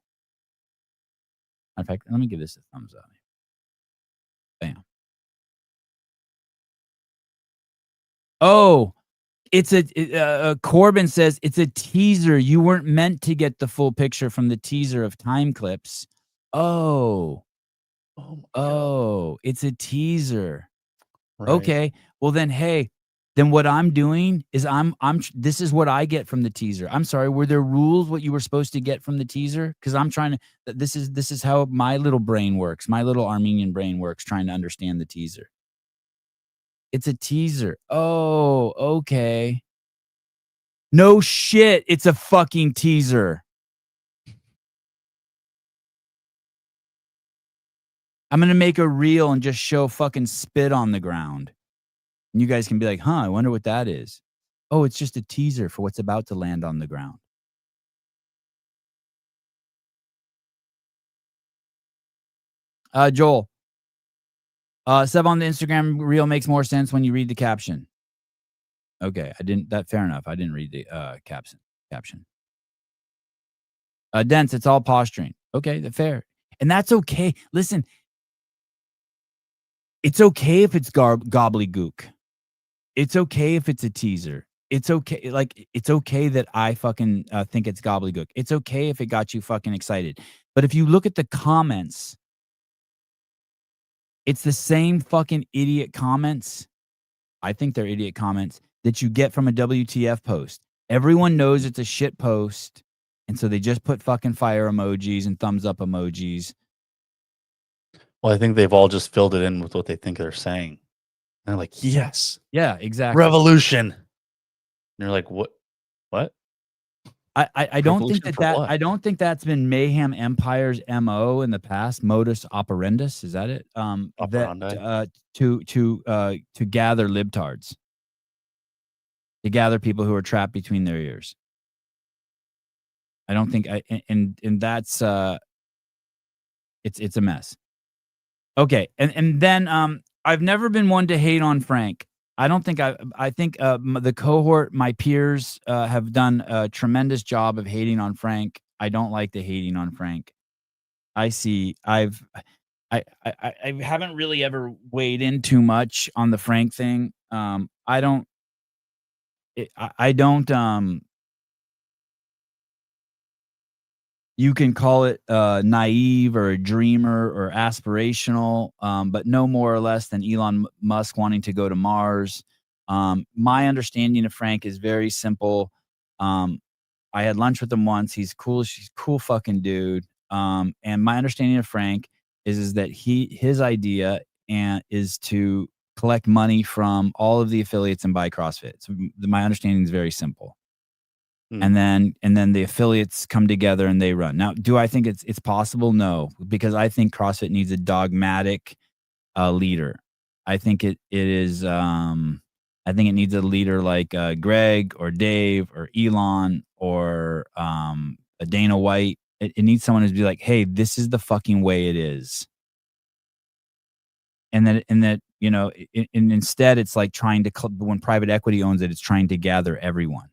In fact, let me give this a thumbs up. Bam. Oh, it's Corbin says it's a teaser. You weren't meant to get the full picture from the teaser of time clips. Oh, it's a teaser. Right. Okay. Well then, hey, then what I'm doing is this is what I get from the teaser. I'm sorry, were there rules what you were supposed to get from the teaser? Because I'm trying to, this is how my little brain works. My little Armenian brain works, trying to understand the teaser. It's a teaser. Oh, okay. No shit, it's a fucking teaser. I'm going to make a reel and just show fucking spit on the ground. And you guys can be like, huh, I wonder what that is. Oh, it's just a teaser for what's about to land on the ground. Joel. Sub on the Instagram reel makes more sense when you read the caption. Okay, fair enough. I didn't read the caption. Dense, it's all posturing. Okay, fair. And that's okay. Listen, it's okay if it's gobbledygook. It's okay if it's a teaser. It's okay. Like, it's okay that I fucking think it's gobbledygook. It's okay if it got you fucking excited. But if you look at the comments, it's the same fucking idiot comments. I think they're idiot comments that you get from a WTF post. Everyone knows it's a shit post. And so they just put fucking fire emojis and thumbs up emojis. Well, I think they've all just filled it in with what they think they're saying. And they're like, yes. Yeah, exactly. Revolution. And you're like, what? I don't think Revolution for what? I don't think that's been Mayhem Empire's MO in the past. Modus operandus, is that it? Operandi. To gather libtards. To gather people who are trapped between their ears. I don't think and that's it's a mess. Okay, and then I've never been one to hate on Frank. I don't think I think the cohort, my peers, have done a tremendous job of hating on Frank. I don't like the hating on Frank. I haven't really ever weighed in too much on the Frank thing. I don't. You can call it naive or a dreamer or aspirational, but no more or less than Elon Musk wanting to go to Mars. My understanding of Frank is very simple. I had lunch with him once. He's cool. She's cool fucking dude. And my understanding of Frank is that his idea is to collect money from all of the affiliates and buy CrossFit. So my understanding is very simple. and then the affiliates come together and they run. Now, do I think it's possible? No, because I think CrossFit needs a dogmatic leader. I think it is. I think it needs a leader like Greg or Dave or Elon or a Dana White. It needs someone to be like, hey, this is the fucking way it is. And that and instead it's like trying to when private equity owns it, it's trying to gather everyone.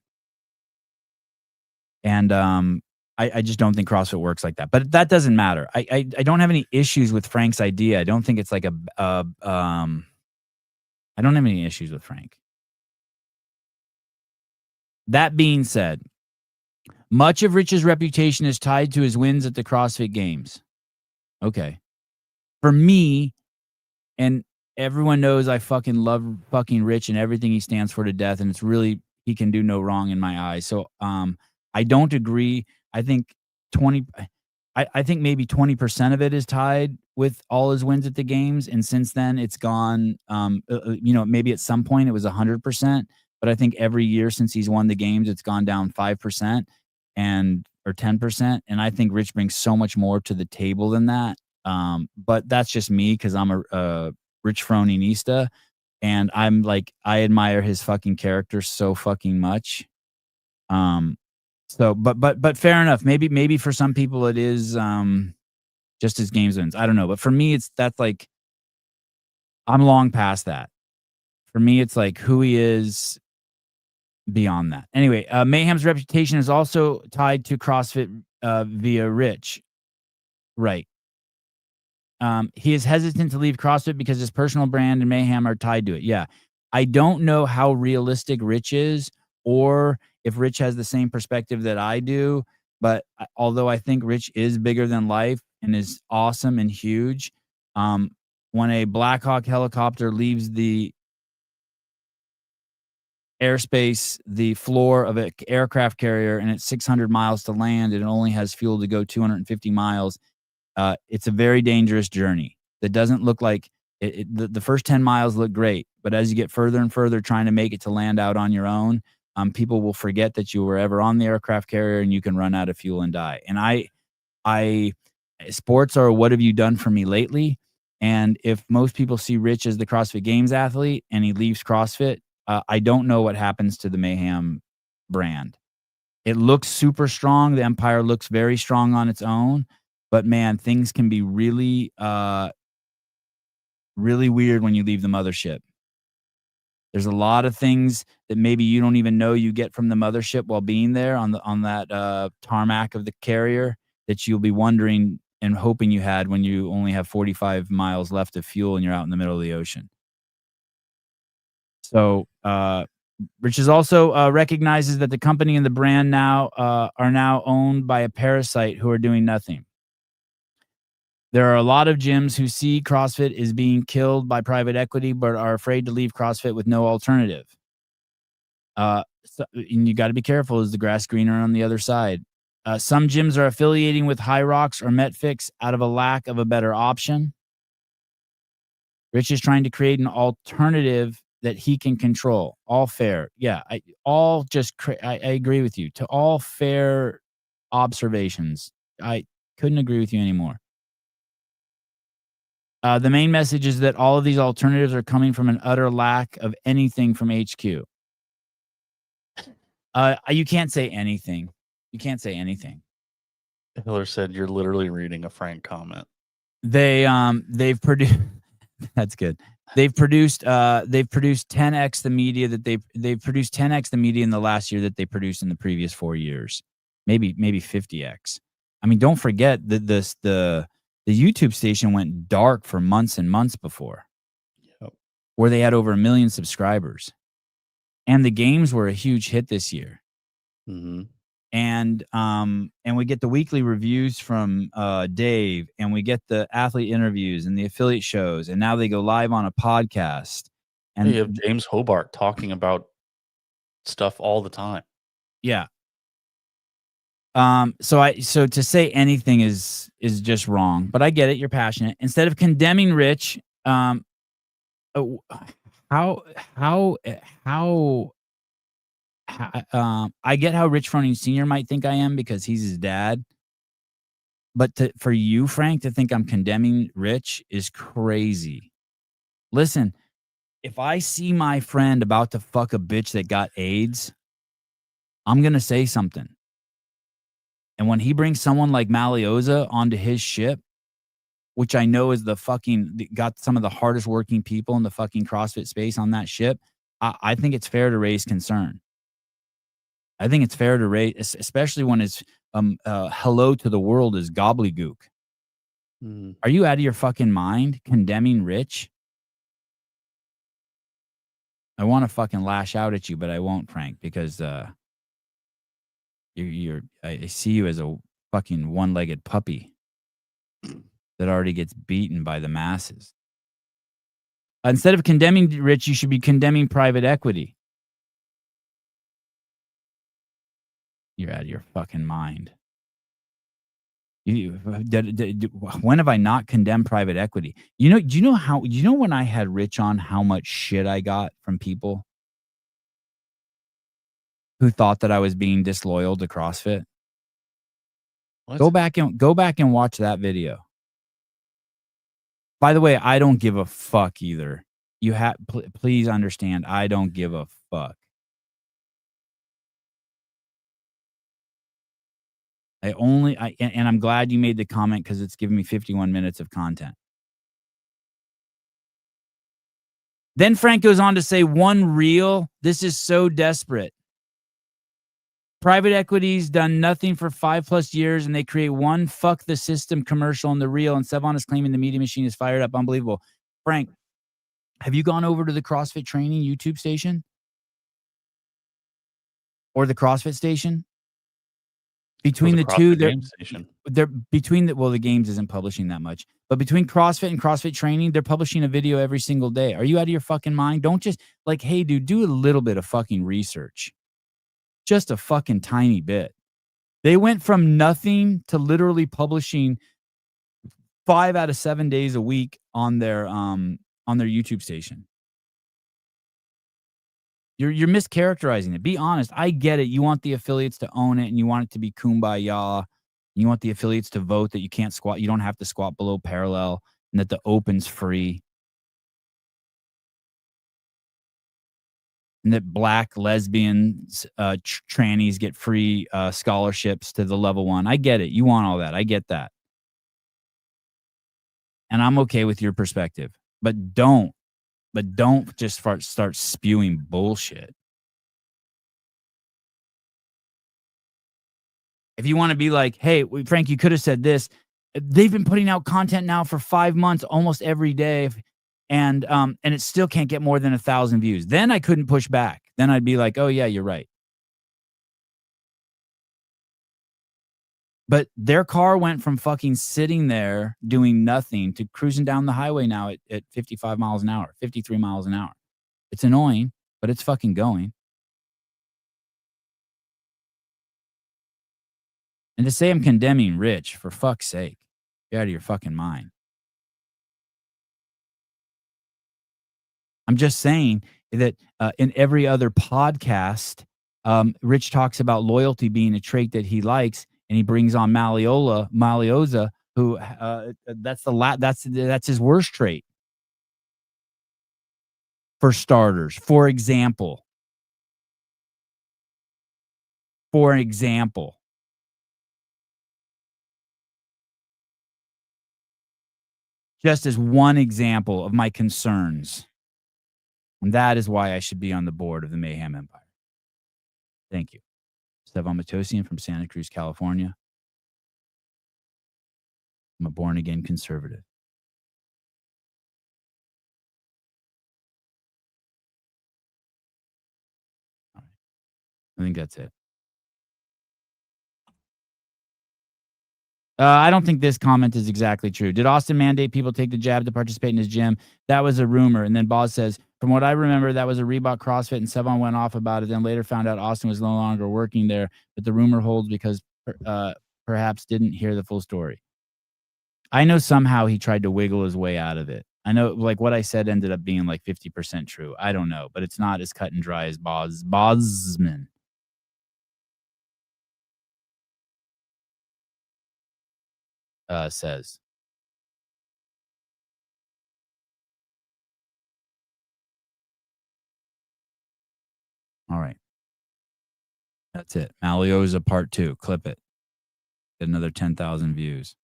And I just don't think CrossFit works like that. But that doesn't matter. I don't have any issues with Frank's idea. I don't think it's like I don't have any issues with Frank. That being said, much of Rich's reputation is tied to his wins at the CrossFit Games. Okay. For me, and everyone knows I fucking love fucking Rich and everything he stands for to death, and it's really, he can do no wrong in my eyes. So I don't agree. I think I think maybe 20% of it is tied with all his wins at the games, and since then it's gone. Maybe at some point it was 100%, but I think every year since he's won the games, it's gone down 5% or 10%, and I think Rich brings so much more to the table than that. But that's just me because I'm a Rich Froninista, and I'm like, I admire his fucking character so fucking much. So, but fair enough. Maybe for some people it is just his games wins. I don't know, but for me, that's like, I'm long past that. For me, it's like who he is beyond that. Anyway, Mayhem's reputation is also tied to CrossFit via Rich. Right. He is hesitant to leave CrossFit because his personal brand and Mayhem are tied to it. Yeah. I don't know how realistic Rich is, or if Rich has the same perspective that I do. But although I think Rich is bigger than life and is awesome and huge, when a Black Hawk helicopter leaves the airspace, the floor of an aircraft carrier, and it's 600 miles to land, and it only has fuel to go 250 miles, it's a very dangerous journey. That doesn't look like the first 10 miles look great, but as you get further and further trying to make it to land out on your own, people will forget that you were ever on the aircraft carrier, and you can run out of fuel and die. And I sports are what have you done for me lately? And if most people see Rich as the CrossFit Games athlete and he leaves CrossFit, I don't know what happens to the Mayhem brand. It looks super strong. The Empire looks very strong on its own, but man, things can be really, really weird when you leave the mothership. There's a lot of things that maybe you don't even know you get from the mothership while being there on that tarmac of the carrier that you'll be wondering and hoping you had when you only have 45 miles left of fuel and you're out in the middle of the ocean. So Rich is also recognizes that the company and the brand now are now owned by a parasite who are doing nothing. There are a lot of gyms who see CrossFit is being killed by private equity, but are afraid to leave CrossFit with no alternative. And you got to be careful. Is the grass greener on the other side? Some gyms are affiliating with High Rocks or MetFix out of a lack of a better option. Rich is trying to create an alternative that he can control. All fair. Yeah, I agree with you. To all fair observations, I couldn't agree with you anymore. The main message is that all of these alternatives are coming from an utter lack of anything from HQ. You can't say anything. You can't say anything. Hiller said you're literally reading a Frank comment. They've produced that's good. They've produced 10x the media that they've produced 10x the media in the last year that they produced in the previous 4 years. Maybe 50x. I mean, don't forget that the YouTube station went dark for months and months before. Yep. Where they had over 1 million subscribers. And the games were a huge hit this year. Mm-hmm. And we get the weekly reviews from Dave, and we get the athlete interviews and the affiliate shows, and now they go live on a podcast. And you have James Hobart talking about stuff all the time. Yeah. So to say anything is just wrong, but I get it. You're passionate. Instead of condemning Rich, how I get how Rich Froning Sr. might think I am because he's his dad. But for you, Frank, to think I'm condemning Rich is crazy. Listen, if I see my friend about to fuck a bitch that got AIDS, I'm going to say something. And when he brings someone like Malioza onto his ship, which I know is got some of the hardest working people in the fucking CrossFit space on that ship, I think it's fair to raise concern. I think it's fair to raise, especially when it's hello to the world is gobbledygook. Are you out of your fucking mind condemning Rich? I want to fucking lash out at you, but I won't, Frank, because I see you as a fucking one-legged puppy that already gets beaten by the masses. Instead of condemning Rich, you should be condemning private equity. You're out of your fucking mind. When have I not condemned private equity? Do you know when I had Rich on, how much shit I got from people who thought that I was being disloyal to CrossFit? What? Go back and watch that video. By the way, I don't give a fuck either. Please understand, I don't give a fuck. And I'm glad you made the comment because it's giving me 51 minutes of content. Then Frank goes on to say, one reel. This is so desperate. Private equity's done nothing for 5+ years, and they create one fuck the system commercial in the reel, and Sevon is claiming the media machine is fired up. Unbelievable. Frank, have you gone over to the CrossFit Training YouTube station? Or the CrossFit station? Between the two, the Games isn't publishing that much, but between CrossFit and CrossFit Training, they're publishing a video every single day. Are you out of your fucking mind? Don't just hey, dude, do a little bit of fucking research. Just a fucking tiny bit. They went from nothing to literally publishing 5 out of 7 days a week on their YouTube station. You're mischaracterizing it. Be honest. I get it. You want the affiliates to own it, and you want it to be kumbaya. You want the affiliates to vote that you can't squat. You don't have to squat below parallel, and that the open's free, and that black lesbians, trannies get free scholarships to the level 1. I get it. You want all that. I get that, and I'm okay with your perspective. But don't just start spewing bullshit. If you want to be like, hey, Frank, you could have said this. They've been putting out content now for 5 months, almost every day, and it still can't get more than 1,000 views. Then I couldn't push back. Then I'd be like, oh yeah, you're right. But their car went from fucking sitting there doing nothing to cruising down the highway now at 55 miles an hour, 53 miles an hour. It's annoying, but it's fucking going. And to say I'm condemning Rich, for fuck's sake, you're out of your fucking mind. I'm just saying that in every other podcast, Rich talks about loyalty being a trait that he likes. And he brings on Malioza, who that's his worst trait. For starters, for example, just as one example of my concerns, and that is why I should be on the board of the Mayhem Empire. Thank you. Sevon Matosian from Santa Cruz, California. I'm a born-again conservative. All right. I think that's it. I don't think this comment is exactly true. Did Austin mandate people take the jab to participate in his gym? That was a rumor. And then Boz says, from what I remember, that was a Reebok CrossFit, and Sevon went off about it. Then later found out Austin was no longer working there. But the rumor holds because perhaps didn't hear the full story. I know somehow he tried to wiggle his way out of it. I know what I said ended up being 50% true. I don't know, but it's not as cut and dry as Bosman says. All right. That's it. Malioza part 2. Clip it. Get another 10,000 views.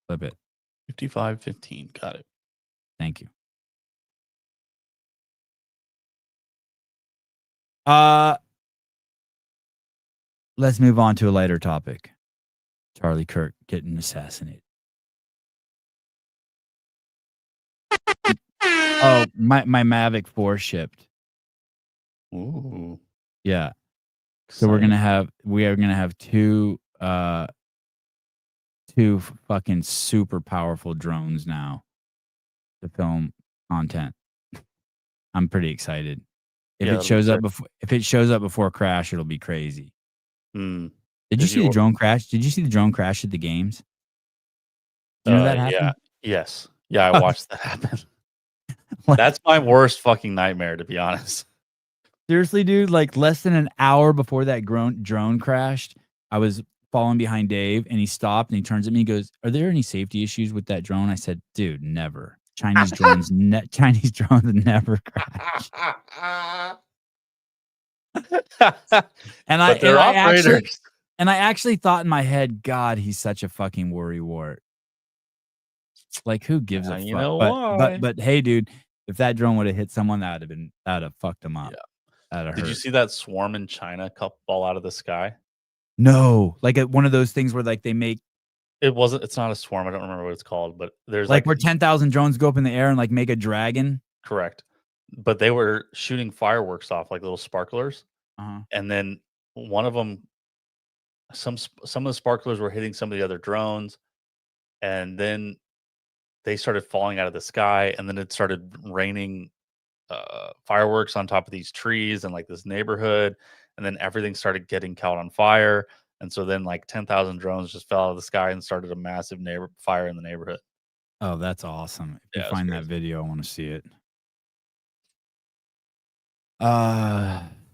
Clip it. 5515. Got it. Thank you. Let's move on to a lighter topic. Charlie Kirk getting assassinated. Oh, my Mavic 4 shipped. Ooh. Yeah. So we are gonna have two fucking super powerful drones now to film content. I'm pretty excited. If Yeah, it shows up before Crash, it'll be crazy. Mm. Did you see the drone crash? Did you see the drone crash at the games? You know that happened? Yeah. Yes. Yeah, I watched that happen. That's my worst fucking nightmare, to be honest. Seriously, dude, like less than an hour before that drone crashed, I was following behind Dave and he stopped and he turns at me and goes, "Are there any safety issues with that drone?" I said, "Dude, never. Chinese drones never crash." And I actually thought in my head, God, he's such a fucking worrywart. Like, who gives a fuck? You know why? But hey, dude, if that drone would have hit someone, that would have fucked them up. Yeah. That'd have Did you hurt. see that swarm in China fall out of the sky? No, like one of those things where like they make It's not a swarm. I don't remember what it's called, but there's like where 10,000 drones go up in the air and like make a dragon. Correct. But they were shooting fireworks off, like little sparklers. Uh-huh. And then one of them, some of the sparklers were hitting some of the other drones, and then they started falling out of the sky, and then it started raining fireworks on top of these trees and like this neighborhood, and then everything started getting caught on fire, and so then like 10,000 drones just fell out of the sky and started a massive fire in the neighborhood. Oh, that's awesome. If Yeah, you it was find that crazy. video, I want to see it.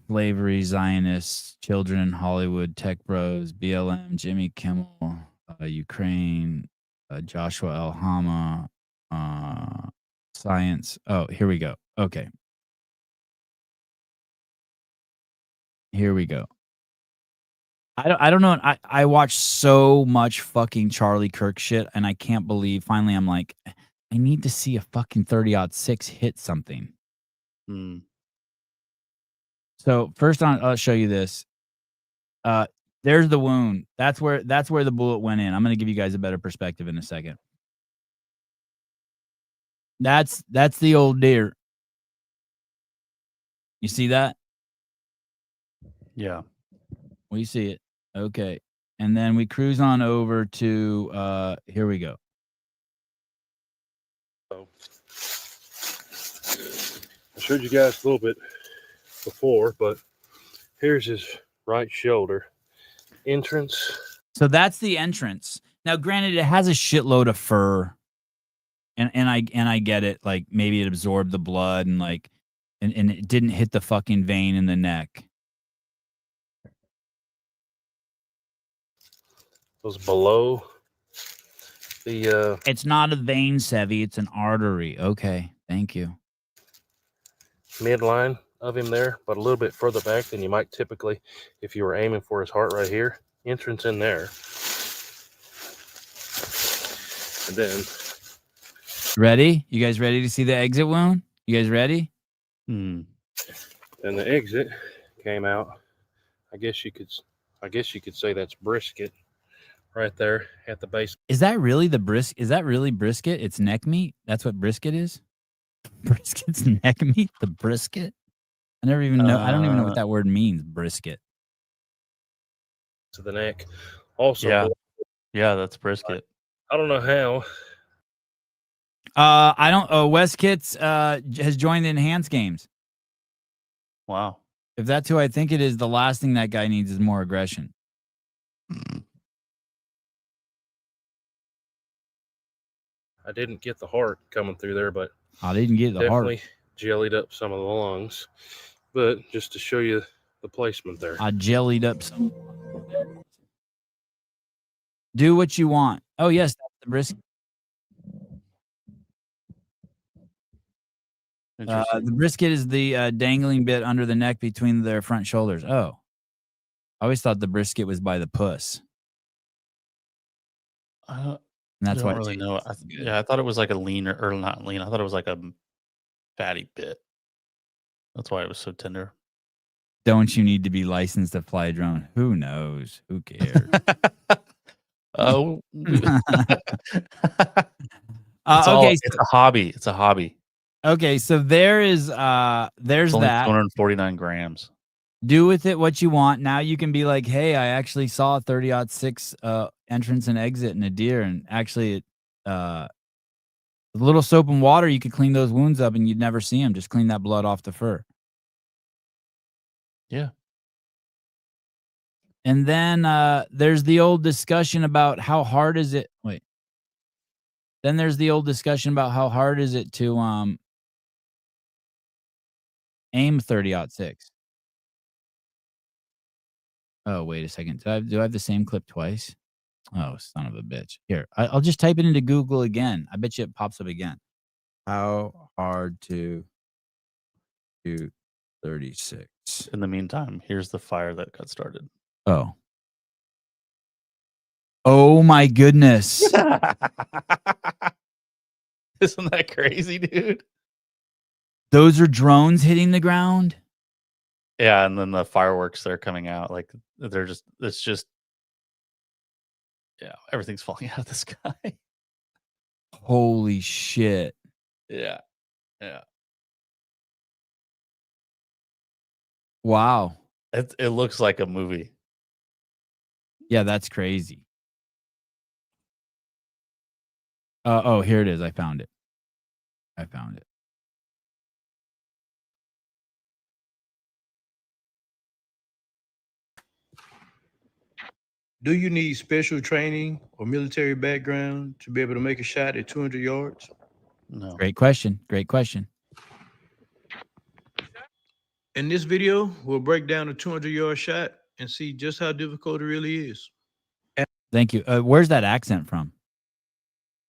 Slavery, Zionists, children in Hollywood, tech bros, BLM, Jimmy Kimmel, Ukraine, Joshua El Hama, science. Oh, here we go. Okay. Here we go. I don't know. I watch so much fucking Charlie Kirk shit, and I can't believe finally I'm like, I need to see a fucking 30-06 hit something. Hmm. So first on, I'll show you this. There's the wound. That's where the bullet went in. I'm gonna give you guys a better perspective in a second. That's the old deer. You see that? Yeah. We see it. Okay. And then we cruise on over to here we go. I showed you guys a little bit before, but here's his right shoulder entrance. So that's the entrance. Now, granted, it has a shitload of fur, and I get it. Like maybe it absorbed the blood and like, and it didn't hit the fucking vein in the neck. Was below the It's not a vein, Sevy. It's an artery. Okay, thank you. midline of him there, but a little bit further back than you might typically if you were aiming for his heart right here. Entrance in there. And then Ready? You guys ready to see the exit wound? You guys ready? Hmm. and the exit came out. I guess you could say that's brisket right there at the base. Is that really Is that really brisket? It's neck meat. That's what brisket is. Brisket's neck meat. The brisket. I never even know. I don't even know what that word means. Brisket. To the neck. Also, Yeah. Yeah, that's brisket. I don't know how. I don't. Wes Kitts has joined the enhanced games. Wow. If that's who I think it is, the last thing that guy needs is more aggression. I didn't get the heart coming through there, but I didn't get the heart. definitely jellied up some of the lungs. But just to show you the placement there. I jellied up some. Do what you want. Oh yes, the brisket? Interesting. The brisket is the dangling bit under the neck between their front shoulders. Oh, I always thought the brisket was by the puss. And that's don't why it really tastes know. so good. Yeah, I thought it was like a leaner or not lean. I thought it was like a fatty bit. That's why it was so tender. Don't you need to be licensed to fly a drone? Who knows? Who cares? Oh, Okay, it's a hobby. It's a hobby. okay. So there's It's there's only that. 249 grams. Do with it what you want. Now you can be like, hey, I actually saw a 30-06 entrance and exit in a deer, and actually, with a little soap and water, you could clean those wounds up, and you'd never see them. Just clean that blood off the fur. Yeah. And then there's the old discussion about how hard is it. Wait. Then there's the old discussion about how hard is it to aim 30-06. Oh, wait a second. Do I have the same clip twice? Oh, son of a bitch. Here, I'll just type it into Google again. I bet you it pops up again. How hard to do 36? In the meantime, here's the fire that got started. Oh. Oh my goodness. Isn't that crazy, dude? Those are drones hitting the ground? Yeah, and then the fireworks that are coming out, like it's just yeah, everything's falling out of the sky. Holy shit. Yeah. Yeah. Wow. It looks like a movie. Yeah, that's crazy. Oh, here it is. I found it. Do you need special training or military background to be able to make a shot at 200 yards? No. Great question. Great question. In this video, we'll break down a 200-yard shot and see just how difficult it really is. Thank you. Where's that accent from?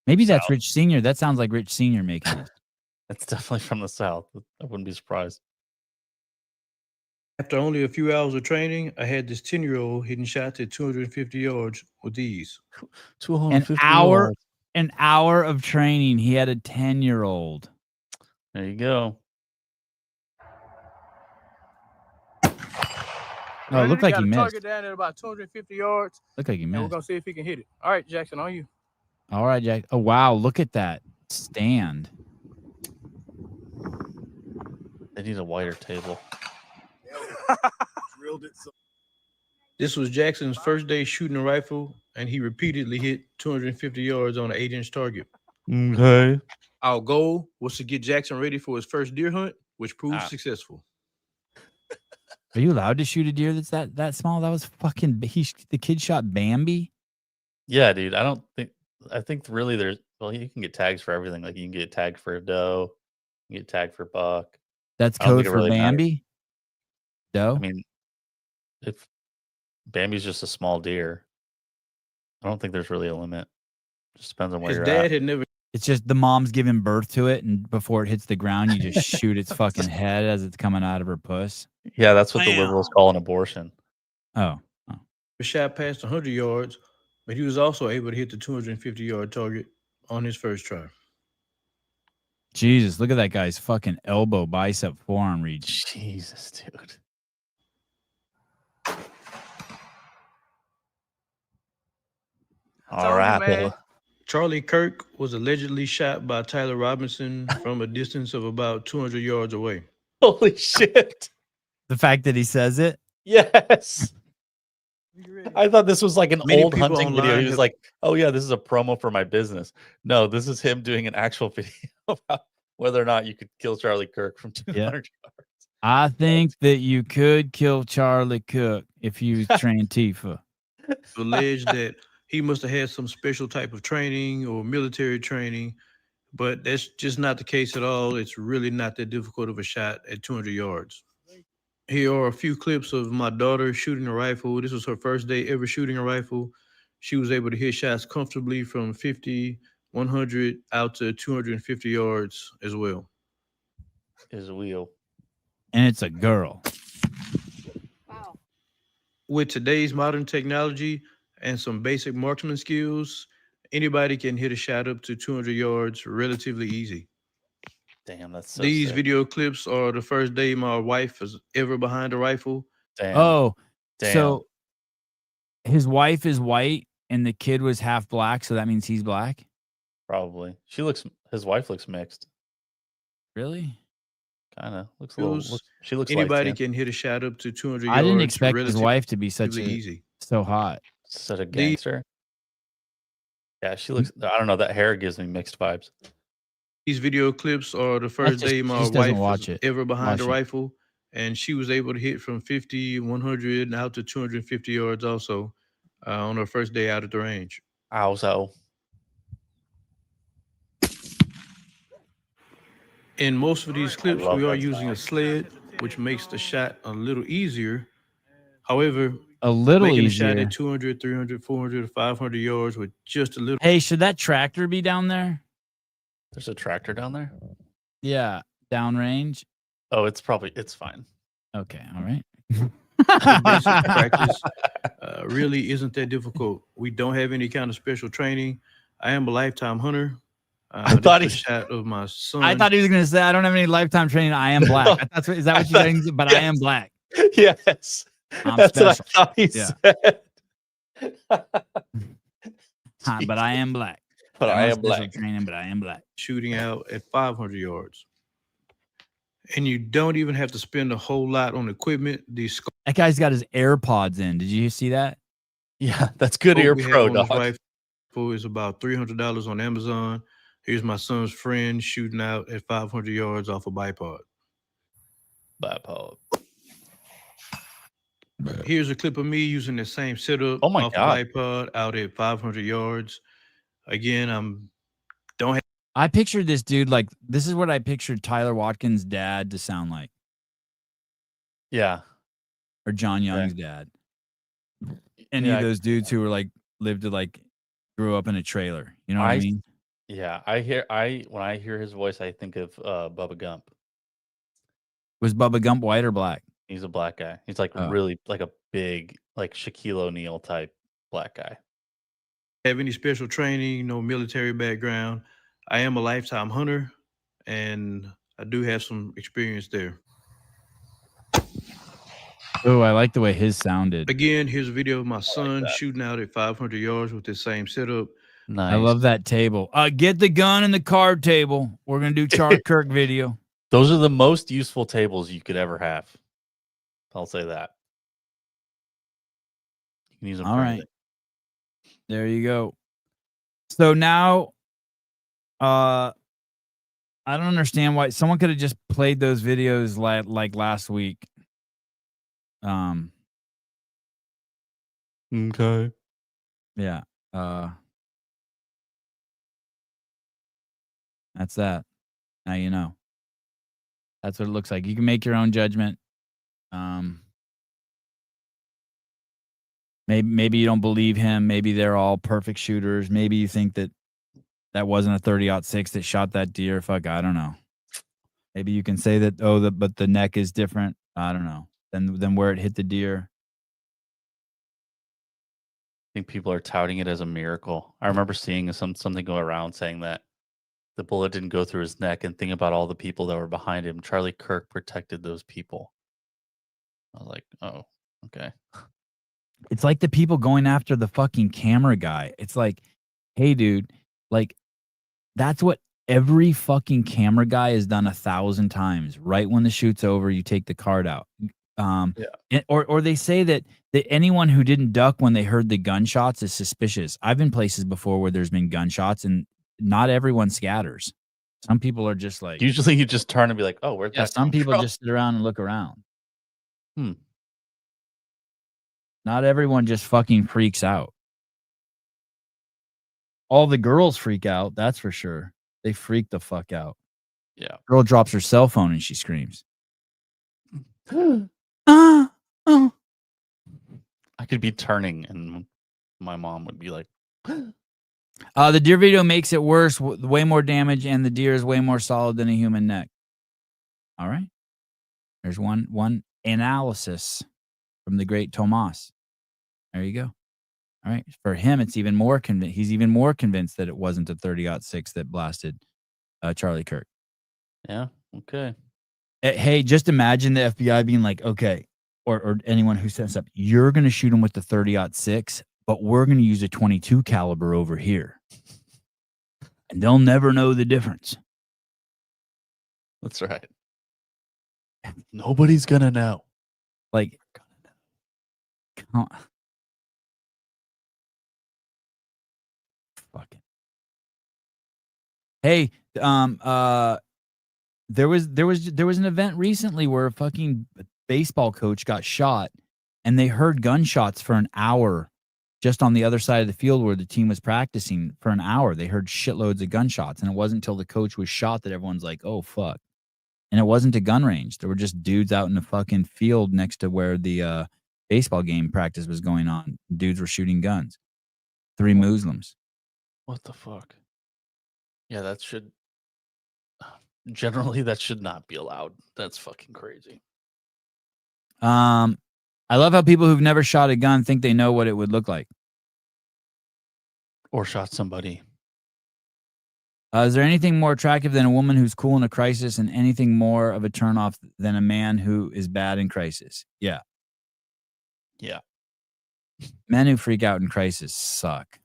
Maybe that's South. Rich Sr. That sounds like Rich Sr. making this. It's definitely from the South. I wouldn't be surprised. After only a few hours of training, I had this 10-year-old hitting shots at 250 yards with ease. 250 An hour of training. He had a 10-year-old. There you go. Oh, it looked like he missed. Target down at about 250 yards. Looked like he And we're missed. gonna see if he can hit it. All right, Jackson, on you. All right, Jack. Oh, wow. Look at that stand. They need a wider table. This was Jackson's first day shooting a rifle, and he repeatedly hit 250 yards on an 8-inch target. Okay. Our goal was to get Jackson ready for his first deer hunt, which proved successful. Are you allowed to shoot a deer that's that small? That was fucking. The kid shot Bambi. Yeah, dude. I think really you can get tags for everything. Like you can get tagged for a doe, you can get tagged for buck. That's I don't code think it for really matters. Bambi. Doe. I mean, if Bambi's just a small deer, I don't think there's really a limit. Just depends on where His you're dad at. had never It's just the mom's giving birth to it, and before it hits the ground, you just shoot its fucking head as it's coming out of her puss. Yeah, that's what the liberals call an abortion. Oh. shot past 100 yards, but he was also able to hit the 250-yard target on his first try. Jesus, look at that guy's fucking elbow, bicep, forearm reach. Jesus, dude. All right. man. Charlie Kirk was allegedly shot by Tyler Robinson from a distance of about 200 yards away. Holy shit. The fact that he says it. Yes. I thought this was like an Many old people hunting video. online He was have- like, oh, yeah, this is a promo for my business. No, this is him doing an actual video about whether or not you could kill Charlie Kirk from 200 yards. I think that you could kill Charlie Cook if you train Tifa. Alleged that he must have had some special type of training or military training, but that's just not the case at all. It's really not that difficult of a shot at 200 yards. Here are a few clips of my daughter shooting a rifle. This was her first day ever shooting a rifle. She was able to hit shots comfortably from 50, 100 out to 250 yards as well. Is a wheel. And it's a girl. With today's modern technology and some basic marksman skills, anybody can hit a shot up to 200 yards relatively easy. Damn, that's so These sick. video clips are the first day my wife was ever behind a rifle. Damn. Oh, Damn. so his wife is white and the kid was half black, so that means he's black? Probably. His wife looks mixed. Really? Kind of. Looks a little. She looks Anybody light-skinned. can hit a shot up to 200 yards. I didn't expect his relatively wife to be such a easy. so hot. Such a gangster. Yeah, she looks. I don't know. That hair gives me mixed vibes. These video clips are the first day my just doesn't wife watch was it. ever behind a Watch it. rifle, and she was able to hit from 50, 100, out to 250 yards also on her first day out at the range. Owzo. In most of these clips, love we are that using a sled, which makes the shot a little easier. However, A little making easier. a shot at 200, 300, 400, or 500 yards with just a little. Hey, should that tractor be down there? There's a tractor down there. Yeah, downrange. Oh, it's fine. Okay, all right. Basic practice really isn't that difficult. We don't have any kind of special training. I am a lifetime hunter. I thought this is a shot of my son. I thought he was going to say, I don't have any lifetime training. I am black. Is that what you're saying? But I am black. Yes. I'm That's special. what I thought he Yeah. said. But I am black. But I don't am have special black. Training, but I am black. Shooting out at 500 yards. And you don't even have to spend a whole lot on equipment. These That guy's got his AirPods in. Did you see that? Yeah, that's good scope ear we have pro, on this dog. rifle is about $300 on Amazon. Here's my son's friend shooting out at 500 yards off a bipod. Bipod. Here's a clip of me using the same setup Oh my off God. a bipod out at 500 yards. Again, I pictured this dude like this is what I pictured Tyler Watkins' dad to sound like, Yeah. or John Young's dad. Any Yeah, of those dudes who were like grew up in a trailer. You know what I mean? Yeah. When I hear his voice, I think of Bubba Gump. Was Bubba Gump white or black? He's a black guy. He's like Oh. really like a big, like Shaquille O'Neal type black guy. have any special training, no military background. I am a lifetime hunter, and I do have some experience there. Oh, I like the way his sounded. Again, here's a video of my son shooting out at 500 yards with this same setup. Nice. I love that table. Get the gun and the card table. We're gonna do Charlie Kirk video. Those are the most useful tables you could ever have. I'll say that. You can use them All for right. anything. There you go. So now, I don't understand why someone could have just played those videos like last week. Okay. Yeah. That's that. Now you know. That's what it looks like. You can make your own judgment. Maybe you don't believe him. Maybe they're all perfect shooters. Maybe you think that wasn't a 30-06 that shot that deer. Fuck, I don't know. Maybe you can say that. But the neck is different. I don't know. Than where it hit the deer. I think people are touting it as a miracle. I remember seeing something go around saying that the bullet didn't go through his neck, and think about all the people that were behind him. Charlie Kirk protected those people. I was like, oh, okay. It's like the people going after the fucking camera guy. It's like, hey, dude, like that's what every fucking camera guy has done 1,000 times. Right when the shoot's over, you take the card out. Or they say that anyone who didn't duck when they heard the gunshots is suspicious. I've been places before where there's been gunshots and not everyone scatters. Some people are just like, Usually you just turn and be like, oh, where'd that some come people from? just sit around and look around. Hmm. Not everyone just fucking freaks out. All the girls freak out, that's for sure. They freak the fuck out. Yeah. Girl drops her cell phone and she screams. Oh. I could be turning and my mom would be like, The deer video makes it worse, way more damage, and the deer is way more solid than a human neck. All right. There's one analysis from the great Tomas. There you go. All right. For him, it's even more convinced. He's even more convinced that it wasn't a 30-06 that blasted Charlie Kirk. yeah, okay. Hey, just imagine the FBI being like, okay, or anyone who sets up, you're going to shoot him with the 30-06, but we're going to use a 22 caliber over here. And they'll never know the difference. That's right. Nobody's gonna know. Like, fucking. Hey, there was an event recently where a fucking baseball coach got shot, and they heard gunshots for an hour just on the other side of the field where the team was practicing for an hour. They heard shitloads of gunshots, and it wasn't until the coach was shot that everyone's like, oh, fuck. And it wasn't a gun range. There were just dudes out in the fucking field next to where the baseball game practice was going on. Dudes were shooting guns. 3 Muslims. What the fuck? Yeah, that should generally that should not be allowed. That's fucking crazy. I love how people who've never shot a gun think they know what it would look like. Or shot somebody. Is there anything more attractive than a woman who's cool in a crisis, and anything more of a turnoff than a man who is bad in crisis? Yeah. Yeah. Men who freak out in crisis suck.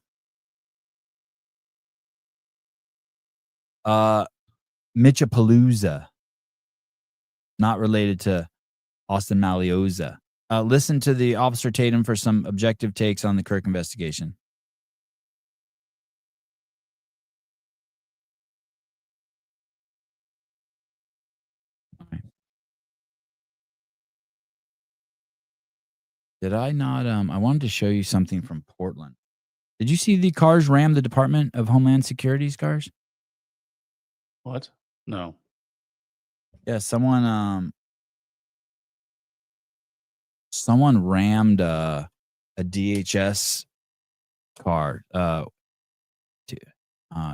Mitchapalooza. Not related to Austin Malioza. Listen to the Officer Tatum for some objective takes on the Kirk investigation. Did I not? I wanted to show you something from Portland. Did you see the cars ram the Department of Homeland Security's cars? What? No. Yeah, someone rammed a DHS car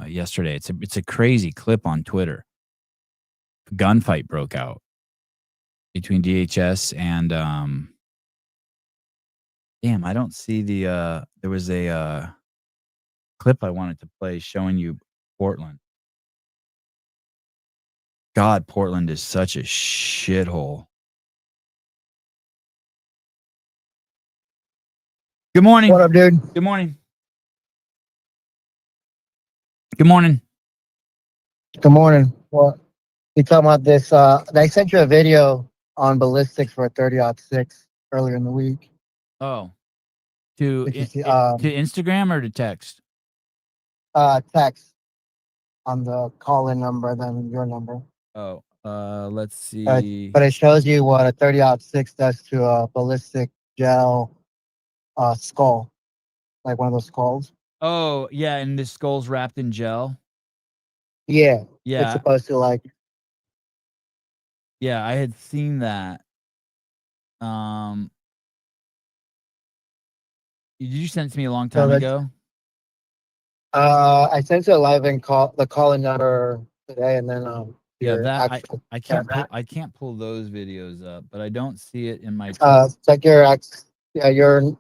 yesterday. It's a crazy clip on Twitter. A gunfight broke out between DHS and damn, I don't see the there was a clip I wanted to play showing you Portland. God, Portland is such a shithole. Good morning. What up, dude? Good morning. Good morning. Good morning. Well, you talking about this? I sent you a video on ballistics for a 30-06 earlier in the week. Oh, to Did you see, to Instagram or to text? Text on the call-in number, then your number. Oh, let's see. But it shows you what a 30-06 does to a ballistic gel skull, like one of those skulls. Oh, yeah, and the skull's wrapped in gel. Yeah. It's Yeah, supposed to like. yeah, I had seen that. Did you send it to me a long time ago? I sent you a live and the call-in number today, and then Yeah, your that actual- I can't pull those videos up, but I don't see it in my. check your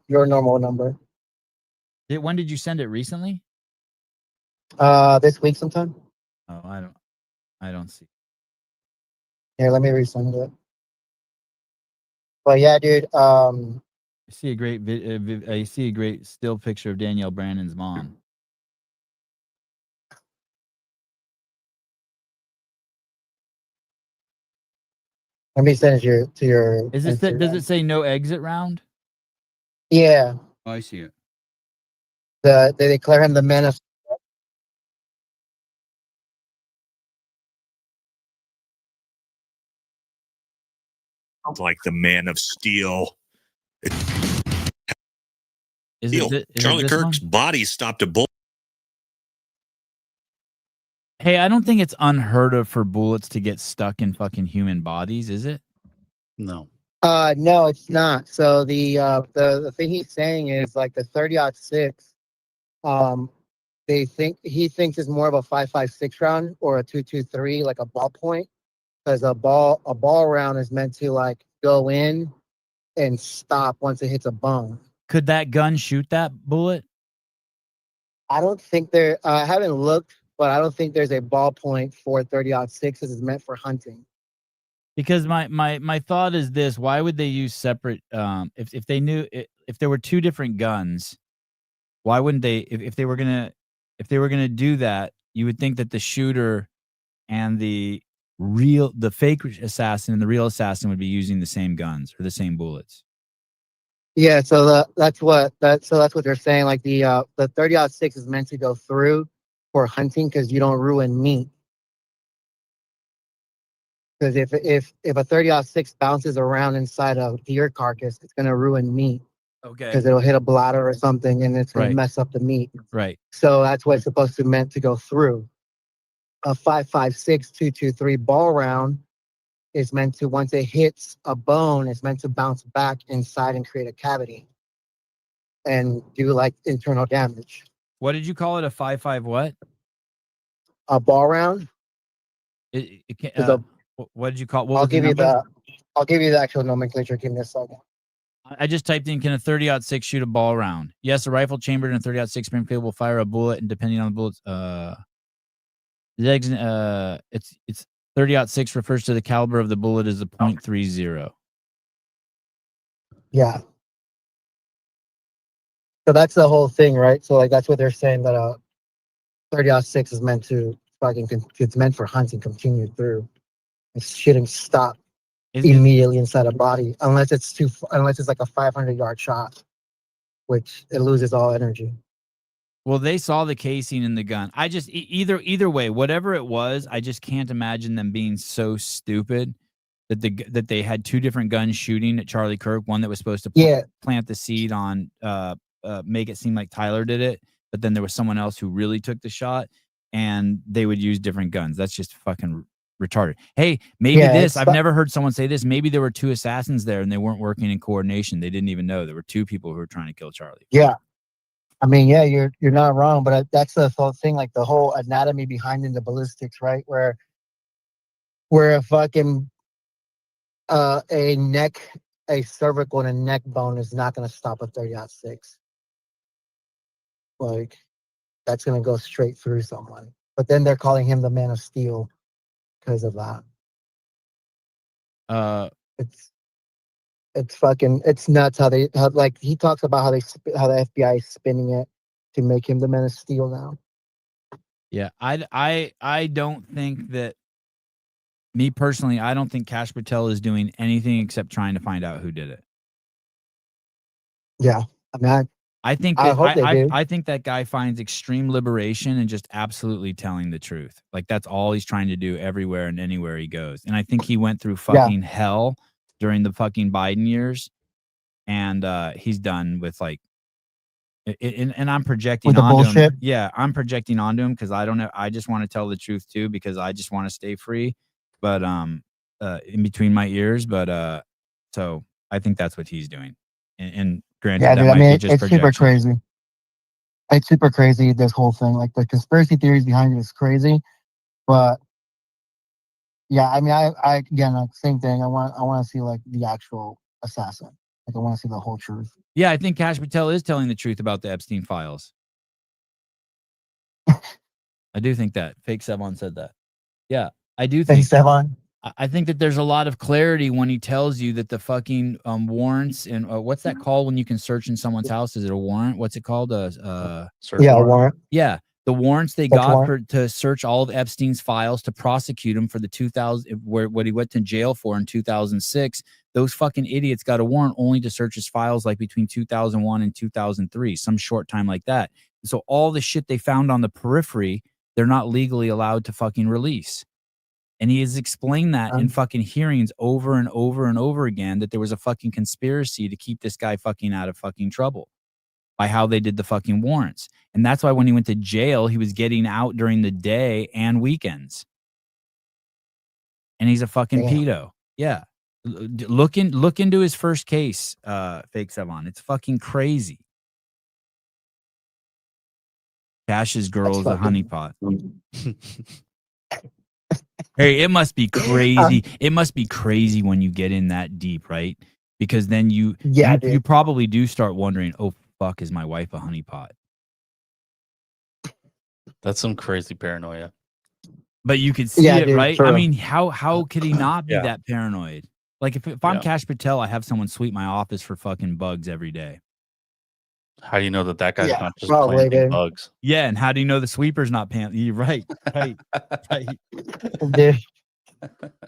normal number. When did you send it? Recently? This week sometime. Oh, I don't see. Here, let me resend it. But yeah, dude. I see a great I see a great still picture of Danielle Brandon's mom. Let me send it to your. Is it? Does Instagram. it say no exit round? Yeah. Oh, I see it. They declare him the man of. Like the Man of Steel. Charlie Kirk's body stopped a bullet. Hey, I don't think it's unheard of for bullets to get stuck in fucking human bodies, is it? No. No, it's not. So the thing he's saying is like the 30-06. He thinks it's more of a 5.56 round or a 2.23, like a ballpoint, because a ball round is meant to like go in and stop once it hits a bone. Could that gun shoot that bullet? I don't think I haven't looked, but I don't think there's a ballpoint for 30-06. This is meant for hunting. Because my thought is this: why would they use separate? If they knew if there were two different guns, why wouldn't they? If they were gonna do that, you would think that the shooter and the fake assassin and the real assassin would be using the same guns or the same bullets. Yeah, so that's what they're saying. Like the 30-06 is meant to go through for hunting because you don't ruin meat. Because if a 30-06 bounces around inside a deer carcass, it's gonna ruin meat. Okay. Because it'll hit a bladder or something, and it's gonna mess up the meat. Right. So that's what it's supposed to meant to go through. A 5.56 2.23 ball round is meant to, once it hits a bone, it's meant to bounce back inside and create a cavity and do like internal damage. What did you call it? A 5.5 what? A ball round. What did you call? What I'll was give the you number? I'll give you the actual nomenclature. Give me a second. I just typed in, can a 30-06 shoot a ball round? Yes, a rifle chambered in a 30-06 Springfield will fire a bullet, and depending on the bullets, it's 30-06 refers to the caliber of the bullet as a .30. Yeah. So that's the whole thing, right? So like that's what they're saying, that 30-06 is meant to it's meant for hunting, continue through. It shouldn't stop immediately inside a body unless it's like a 500-yard shot, which it loses all energy. Well, they saw the casing in the gun. I just either way, whatever it was, I just can't imagine them being so stupid that they had two different guns shooting at Charlie Kirk. One that was supposed to plant the seed on, make it seem like Tyler did it, but then there was someone else who really took the shot, and they would use different guns. That's just fucking retarded. Hey, maybe I've never heard someone say this. Maybe there were two assassins there and they weren't working in coordination. They didn't even know there were two people who were trying to kill Charlie. Yeah. I mean, yeah, you're not wrong, but that's the whole thing, like the whole anatomy behind in the ballistics, right? Where a fucking a cervical and a neck bone is not going to stop a 30-06. Like that's going to go straight through someone. But then they're calling him the Man of Steel because of that. It's nuts how like he talks about how the FBI is spinning it to make him the Man of Steel now. Yeah, I don't think that, me personally, I don't think Kash Patel is doing anything except trying to find out who did it. Yeah, I mean, I think that guy finds extreme liberation in just absolutely telling the truth. Like that's all he's trying to do everywhere and anywhere he goes. And I think he went through fucking hell during the fucking Biden years, and he's done with like. And I'm projecting onto him. Yeah, I'm projecting onto him because I don't know. I just want to tell the truth too because I just want to stay free, but in between my ears. But so I think that's what he's doing. And granted, yeah, that dude, might be just it's super crazy. It's super crazy, this whole thing. Like the conspiracy theories behind it is crazy, but yeah, I mean, I again, like, same thing. I want to see like the actual assassin. Like I want to see the whole truth. Yeah, I think Kash Patel is telling the truth about the Epstein files. I do think that. Fake Sevon said that. Yeah, I do think. Fake Sevon. I think that there's a lot of clarity when he tells you that the fucking warrants and what's that called when you can search in someone's house? Is it a warrant? What's it called? Search warrant. A warrant. Yeah, the warrants they got to search all of Epstein's files to prosecute him for the 2000 what he went to jail for in 2006. Those fucking idiots got a warrant only to search his files like between 2001 and 2003, some short time like that. So all the shit they found on the periphery, they're not legally allowed to fucking release. And he has explained that in fucking hearings over and over and over again, that there was a fucking conspiracy to keep this guy fucking out of fucking trouble by how they did the fucking warrants. And that's why when he went to jail, he was getting out during the day and weekends. And he's a fucking pedo. Yeah. Look into his first case, Fake Sevon. It's fucking crazy. Cash's girl is a honeypot. Hey, it must be crazy. It must be crazy when you get in that deep, right? Because then you probably do start wondering, oh fuck, is my wife a honeypot? That's some crazy paranoia. But you could see it, dude, right? true. I mean, how could he not be Yeah. that paranoid? Like if I'm Cash Patel, I have someone sweep my office for fucking bugs every day. How do you know that guy's not just probably, planting dude. bugs? Yeah, and how do you know the sweeper's not You're right. Dude.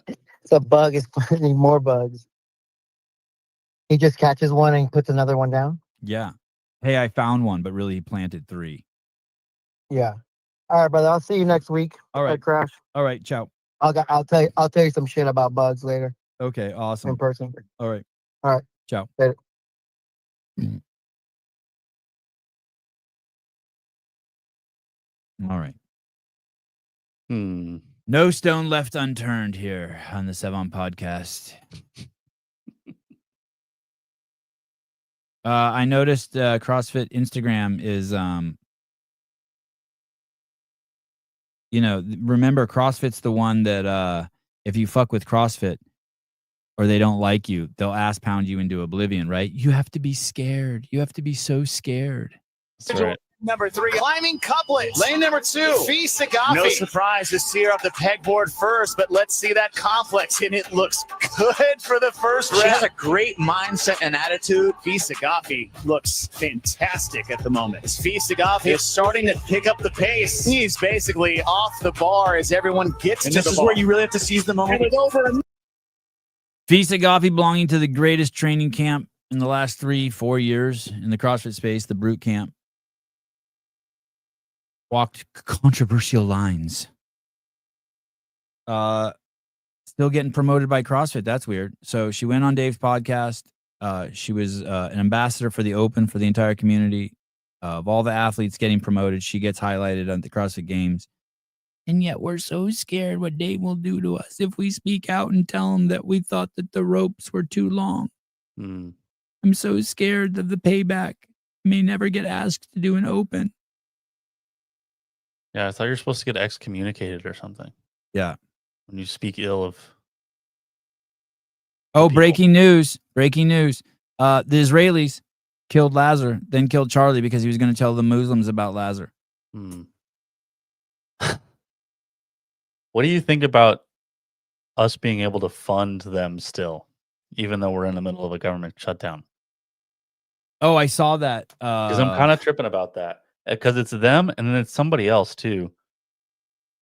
It's a bug is planting more bugs. He just catches one and puts another one down. Yeah. Hey, I found one, but really he planted 3. Yeah. All right, brother. I'll see you next week. All right. Crash. All right, ciao. I'll tell you some shit about bugs later Okay, awesome. in person. All right. All right. Ciao. Later. All right. Hmm. No stone left unturned here on the Sevon podcast. I noticed CrossFit Instagram is remember CrossFit's the one that if you fuck with CrossFit or they don't like you, they'll ass pound you into oblivion, right? You have to be scared. You have to be so scared. That's right. Number 3, climbing couplet. Lane number 2, Fee Sagafi. No surprise to see her off the pegboard first, but let's see that complex, and it looks good for the first round. She has a great mindset and attitude. Fee Sagafi looks fantastic at the moment. Fee Sagafi is starting to pick up the pace. He's basically off the bar as everyone gets to the bar. This is where you really have to seize the moment. And over. Fee Sagafi, belonging to the greatest training camp in the last 3-4 years in the CrossFit space, the Brute Camp. Walked controversial lines. Still getting promoted by CrossFit. That's weird. So she went on Dave's podcast. She was an ambassador for the Open for the entire community. Of all the athletes getting promoted, she gets highlighted on the CrossFit Games. And yet we're so scared what Dave will do to us if we speak out and tell him that we thought that the ropes were too long. Hmm. I'm so scared of the payback. I may never get asked to do an Open. Yeah, I thought you were supposed to get excommunicated or something. Yeah. When you speak ill of. Oh, people. breaking news. Breaking news. The Israelis killed Lazar, then killed Charlie because he was going to tell the Muslims about Lazar. Hmm. What do you think about us being able to fund them still, even though we're in the middle of a government shutdown? Oh, I saw that. Because I'm kind of tripping about that. Because it's them and then it's somebody else too.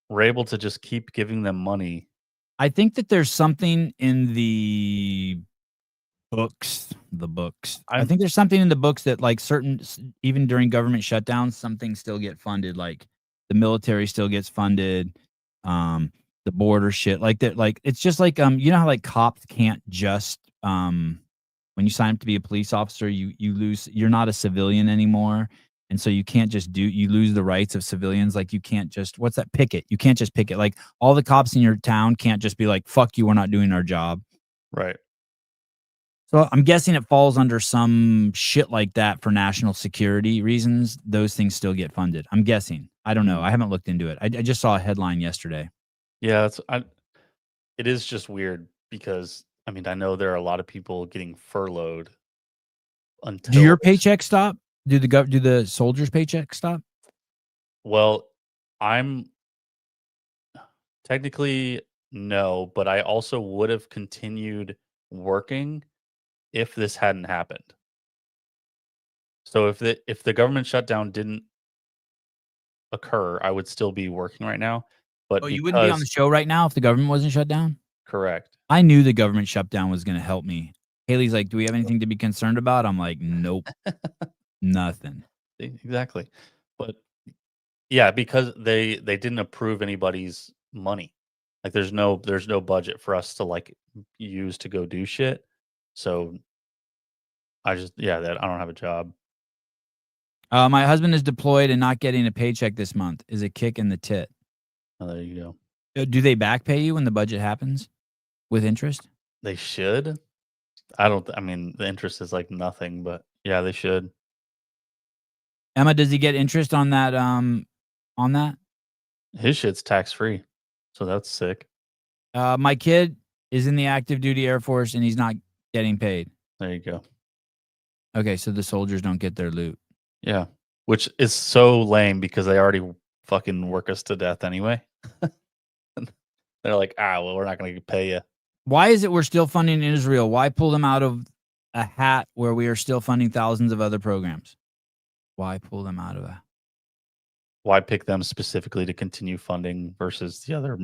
We're able to just keep giving them money. I think that there's something in the books. I think there's something in the books that like even during government shutdowns, some things still get funded. Like the military still gets funded. The border shit like that. Like it's just like you know how like cops can't just when you sign up to be a police officer, you're not a civilian anymore. And so you can't just you lose the rights of civilians. Like you can't just, what's that, picket? You can't just picket. Like all the cops in your town can't just be like, fuck you, we're not doing our job. Right. So I'm guessing it falls under some shit like that for national security reasons. Those things still get funded. I'm guessing. I don't know. I haven't looked into it. I just saw a headline yesterday. Yeah, it is just weird because, I mean, I know there are a lot of people getting furloughed until. Do your paychecks stop? Do the soldiers' paycheck stop? Well, I'm technically no, but I also would have continued working if this hadn't happened. So if the government shutdown didn't occur, I would still be working right now. But you wouldn't be on the show right now if the government wasn't shut down? Correct. I knew the government shutdown was going to help me. Haley's like, do we have anything to be concerned about? I'm like, nope. Nothing. Exactly. But yeah, because they didn't approve anybody's money. Like there's no budget for us to like use to go do shit. So I don't have a job. My husband is deployed and not getting a paycheck this month is a kick in the tit. Oh, there you go. Do they back pay you when the budget happens with interest? They should. I mean, the interest is like nothing, but yeah, they should. Emma, does he get interest on that? On that? His shit's tax free, so that's sick. My kid is in the active duty Air Force and he's not getting paid. There you go. Okay, so the soldiers don't get their loot. Yeah, which is so lame because they already fucking work us to death anyway. They're like, well, we're not going to pay you. Why is it we're still funding Israel? Why pull them out of a hat where we are still funding thousands of other programs? Why pull them out of a... Why pick them specifically to continue funding versus the other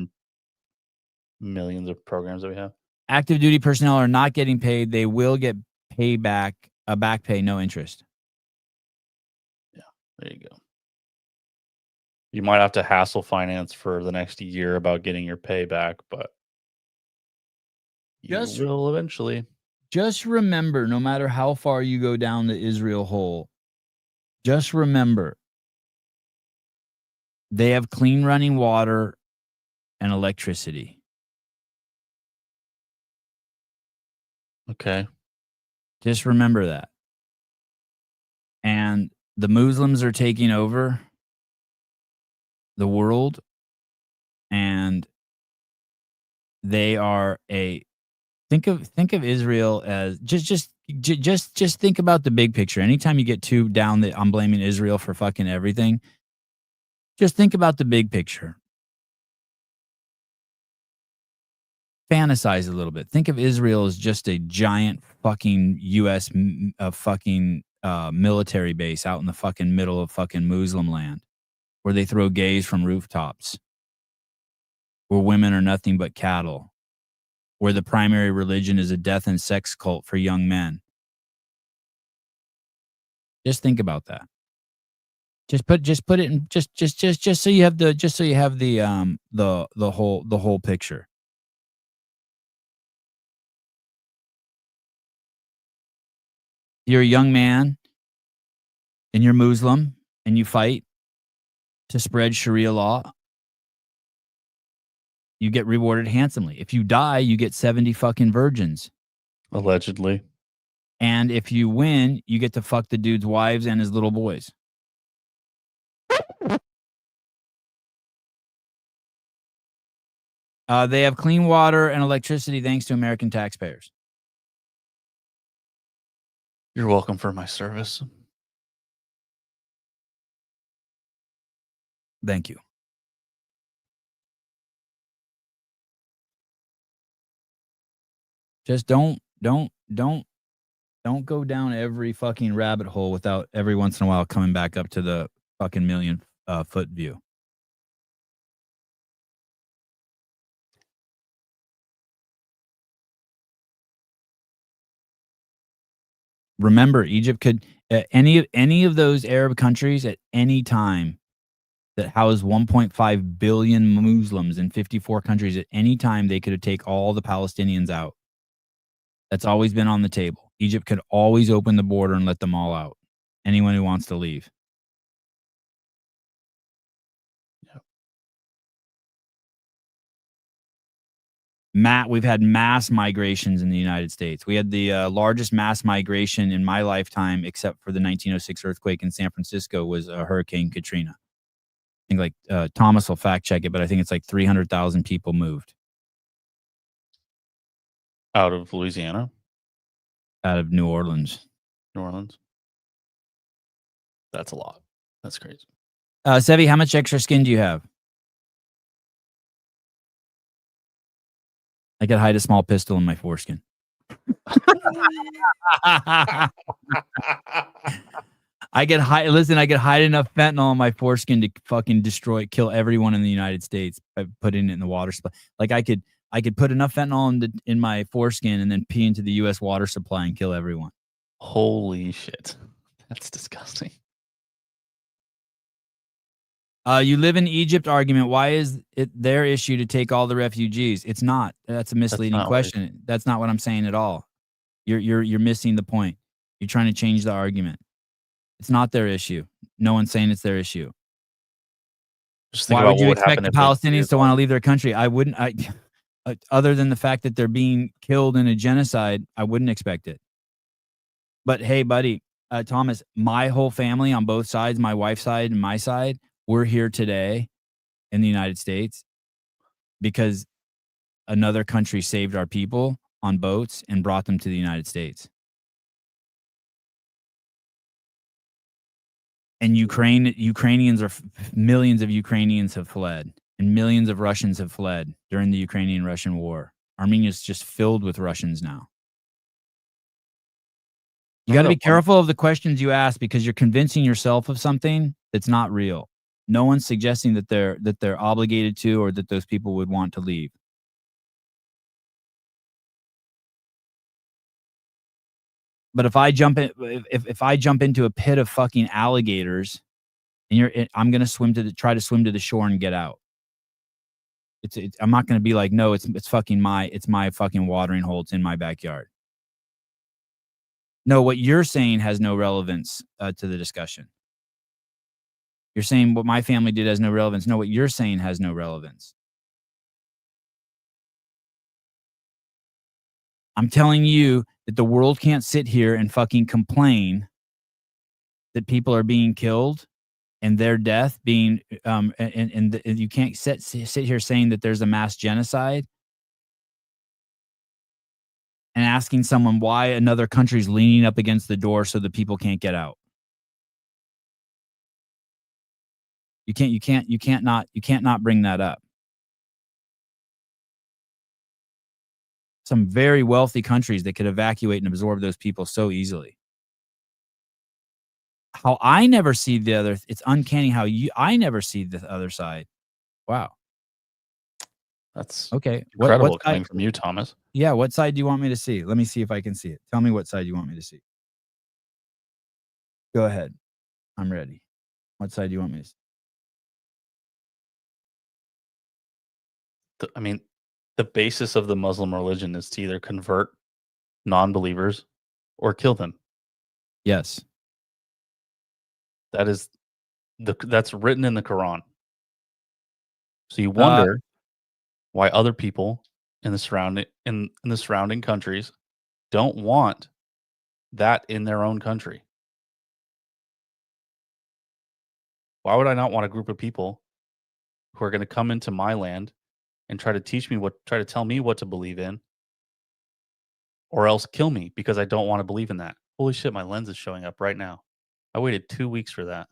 millions of programs that we have? Active duty personnel are not getting paid. They will get payback, back pay, no interest. Yeah, there you go. You might have to hassle finance for the next year about getting your pay back, but you will eventually. Just remember, no matter how far you go down the Israel hole, just remember, they have clean running water and electricity. Okay. Just remember that. And the Muslims are taking over the world, and they are think of Israel as just think about the big picture. Anytime you get too down that I'm blaming Israel for fucking everything, just think about the big picture. Fantasize a little bit. Think of Israel as just a giant fucking U.S. Military base out in the fucking middle of fucking Muslim land, where they throw gays from rooftops, where women are nothing but cattle, where the primary religion is a death and sex cult for young men. Just think about that. Just put it in just so you have the whole picture. You're a young man and you're Muslim and you fight to spread Sharia law. You get rewarded handsomely. If you die, you get 70 fucking virgins. Allegedly. And if you win, you get to fuck the dude's wives and his little boys. They have clean water and electricity thanks to American taxpayers. You're welcome for my service. Thank you. Just don't go down every fucking rabbit hole without every once in a while coming back up to the fucking million foot view. Remember, Egypt could any of those Arab countries at any time that house 1.5 billion Muslims in 54 countries at any time, they could take all the Palestinians out. That's always been on the table. Egypt could always open the border and let them all out. Anyone who wants to leave. We've had mass migrations in the United States. We had the largest mass migration in my lifetime, except for the 1906 earthquake in San Francisco, was Hurricane Katrina. I think Thomas will fact check it, but I think it's like 300,000 people moved. Out of Louisiana? Out of New Orleans. New Orleans? That's a lot. That's crazy. Sevi, how much extra skin do you have? I could hide a small pistol in my foreskin. I could hide enough fentanyl in my foreskin to fucking kill everyone in the United States by putting it in the water supply. Like I could put enough fentanyl in my foreskin and then pee into the U.S. water supply and kill everyone. Holy shit. That's disgusting. You live in Egypt argument. Why is it their issue to take all the refugees? It's not. That's a misleading question. Right. That's not what I'm saying at all. You're missing the point. You're trying to change the argument. It's not their issue. No one's saying it's their issue. Why would you expect the Palestinians to want to leave their country? I wouldn't. other than the fact that they're being killed in a genocide, I wouldn't expect it. But hey, buddy, Thomas, my whole family on both sides, my wife's side and my side, we're here today in the United States because another country saved our people on boats and brought them to the United States. And Ukrainians are millions of Ukrainians have fled, and millions of Russians have fled during the Ukrainian-Russian war. Armenia is just filled with Russians now. You got to be careful of the questions you ask because you're convincing yourself of something that's not real. No one's suggesting that they're obligated to or that those people would want to leave. But if I jump in, if I jump into a pit of fucking alligators, and I'm gonna try to swim to the shore and get out. I'm not gonna be like, no, it's my fucking watering hole. It's in my backyard. No, what you're saying has no relevance to the discussion. You're saying what my family did has no relevance. No, what you're saying has no relevance. I'm telling you that the world can't sit here and fucking complain that people are being killed and their death being and you can't sit here saying that there's a mass genocide and asking someone why another country's leaning up against the door so the people can't get out. You can't not bring that up. Some very wealthy countries that could evacuate and absorb those people so easily. How I never see the other, it's uncanny how I never see the other side. Wow. That's okay. Incredible coming from you, Thomas. Yeah, what side do you want me to see? Let me see if I can see it. Tell me what side you want me to see. Go ahead. I'm ready. What side do you want me to see? I mean, the basis of the Muslim religion is to either convert non-believers or kill them. Yes. That's written in the Quran. So you wonder why other people in the surrounding countries don't want that in their own country. Why would I not want a group of people who are going to come into my land and try to tell me what to believe in, or else kill me because I don't want to believe in that? Holy shit, my lens is showing up right now. I waited 2 weeks for that.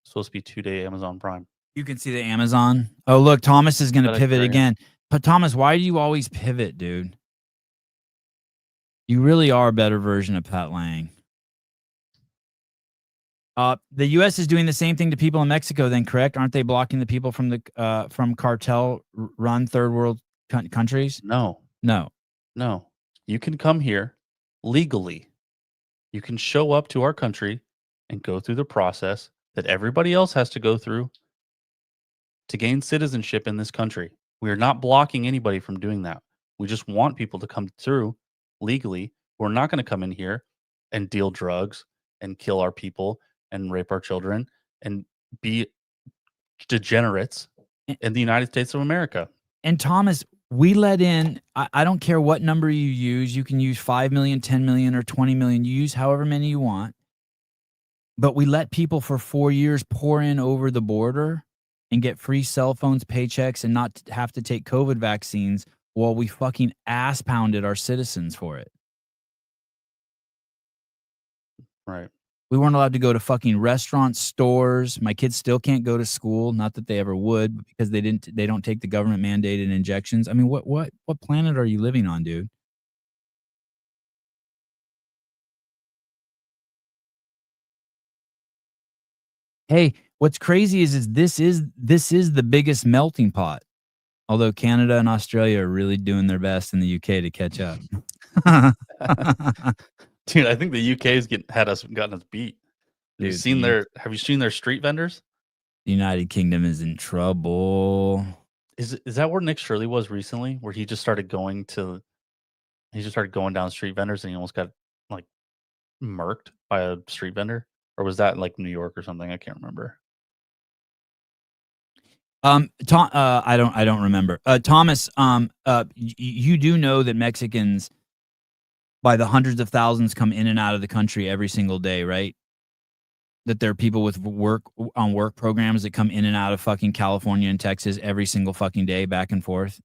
It's supposed to be 2-day Amazon Prime. You can see the Amazon. Oh, look, Thomas is going to pivot again. But Thomas, why do you always pivot, dude? You really are a better version of Pat Lang. The U.S. is doing the same thing to people in Mexico, then, correct? Aren't they blocking the people from the from cartel-run third world countries? No. You can come here legally. You can show up to our country and go through the process that everybody else has to go through to gain citizenship in this country. We are not blocking anybody from doing that. We just want people to come through legally. We're not going to come in here and deal drugs and kill our people and rape our children and be degenerates in the United States of America. And Thomas, we let in, I don't care what number you use. You can use 5 million, 10 million, or 20 million. You use however many you want. But we let people for 4 years pour in over the border and get free cell phones, paychecks, and not have to take COVID vaccines while we fucking ass pounded our citizens for it. Right. We weren't allowed to go to fucking restaurants, stores. My kids still can't go to school. Not that they ever would, but because they don't take the government mandated injections. I mean, what planet are you living on, dude? Hey, what's crazy is this is the biggest melting pot. Although Canada and Australia are really doing their best in the UK to catch up. Dude, I think the UK has gotten us beat. Have you seen their street vendors? The United Kingdom is in trouble. Is that where Nick Shirley was recently? Where he just started going down street vendors and he almost got like murked by a street vendor? Or was that like New York or something? I can't remember. I don't remember. Thomas, you do know that Mexicans by the hundreds of thousands come in and out of the country every single day, right? That there are people with work programs that come in and out of fucking California and Texas every single fucking day, back and forth.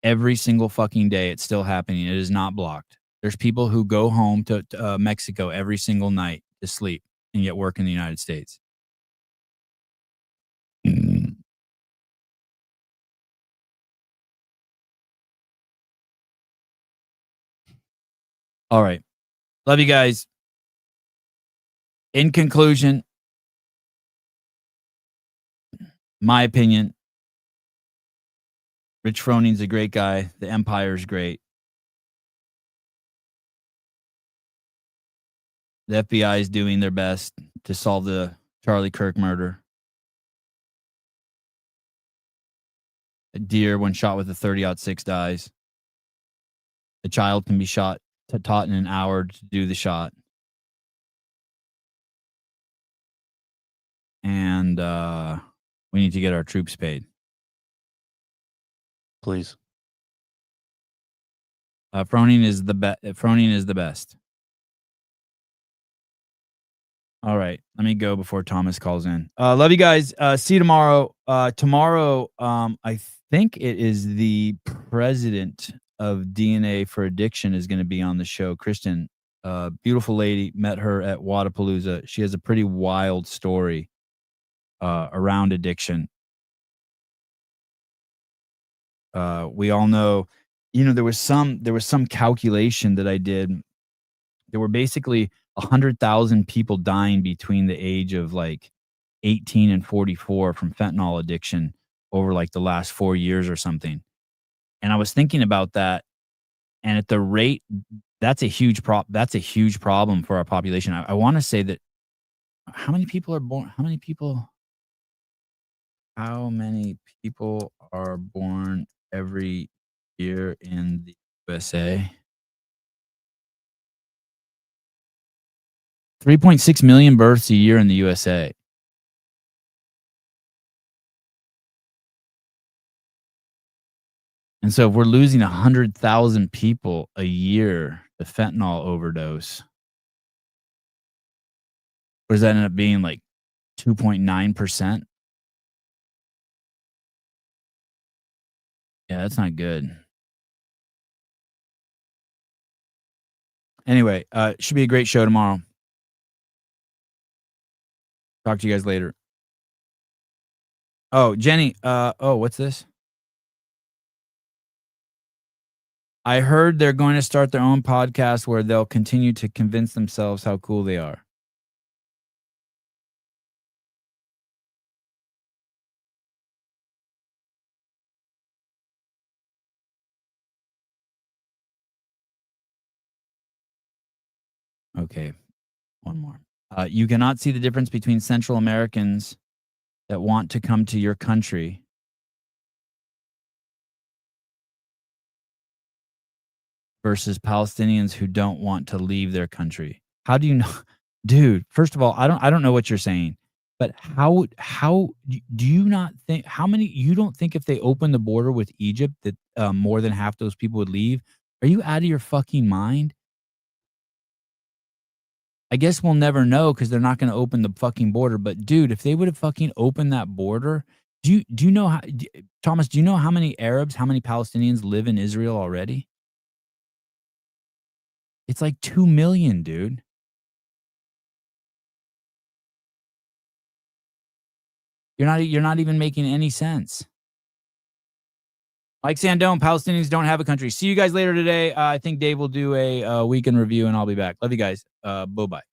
Every single fucking day, it's still happening. It is not blocked. There's people who go home to Mexico every single night to sleep and yet work in the United States. All right. Love you guys. In conclusion, my opinion, Rich Froning's a great guy. The Empire's great. The FBI is doing their best to solve the Charlie Kirk murder. A deer, when shot with a 30-06, dies. A child can be taught in an hour to do the shot. And we need to get our troops paid. Please. Froning is the best. All right, let me go before Thomas calls in. Love you guys. See you tomorrow. Tomorrow, I think it is the president of DNA for Addiction is going to be on the show. Kristen, beautiful lady, met her at Wadapalooza. She has a pretty wild story around addiction. We all know, there was some calculation that I did. There were basically 100,000 people dying between the age of like 18 and 44 from fentanyl addiction over like the last 4 years or something. And I was thinking about that, and at the rate, that's a huge problem for our population. I want to say that how many people are born every year in the USA? 3.6 million births a year in the USA. And so if we're losing 100,000 people a year to fentanyl overdose, what does that end up being, like 2.9%? Yeah, that's not good. Anyway, should be a great show tomorrow. Talk to you guys later. Oh, Jenny, what's this? I heard they're going to start their own podcast where they'll continue to convince themselves how cool they are. Okay, one more. You cannot see the difference between Central Americans that want to come to your country versus Palestinians who don't want to leave their country. How do you know? Dude, first of all, I don't know what you're saying, but how do you not think, you don't think if they open the border with Egypt that more than half those people would leave? Are you out of your fucking mind? I guess we'll never know because they're not going to open the fucking border. But dude, if they would have fucking opened that border, do you know how, Thomas? Do you know how many Arabs, how many Palestinians live in Israel already? It's like 2 million, dude. You're not even making any sense. Mike Sandone, Palestinians don't have a country. See you guys later today. I think Dave will do a weekend review, and I'll be back. Love you guys. Bye-bye.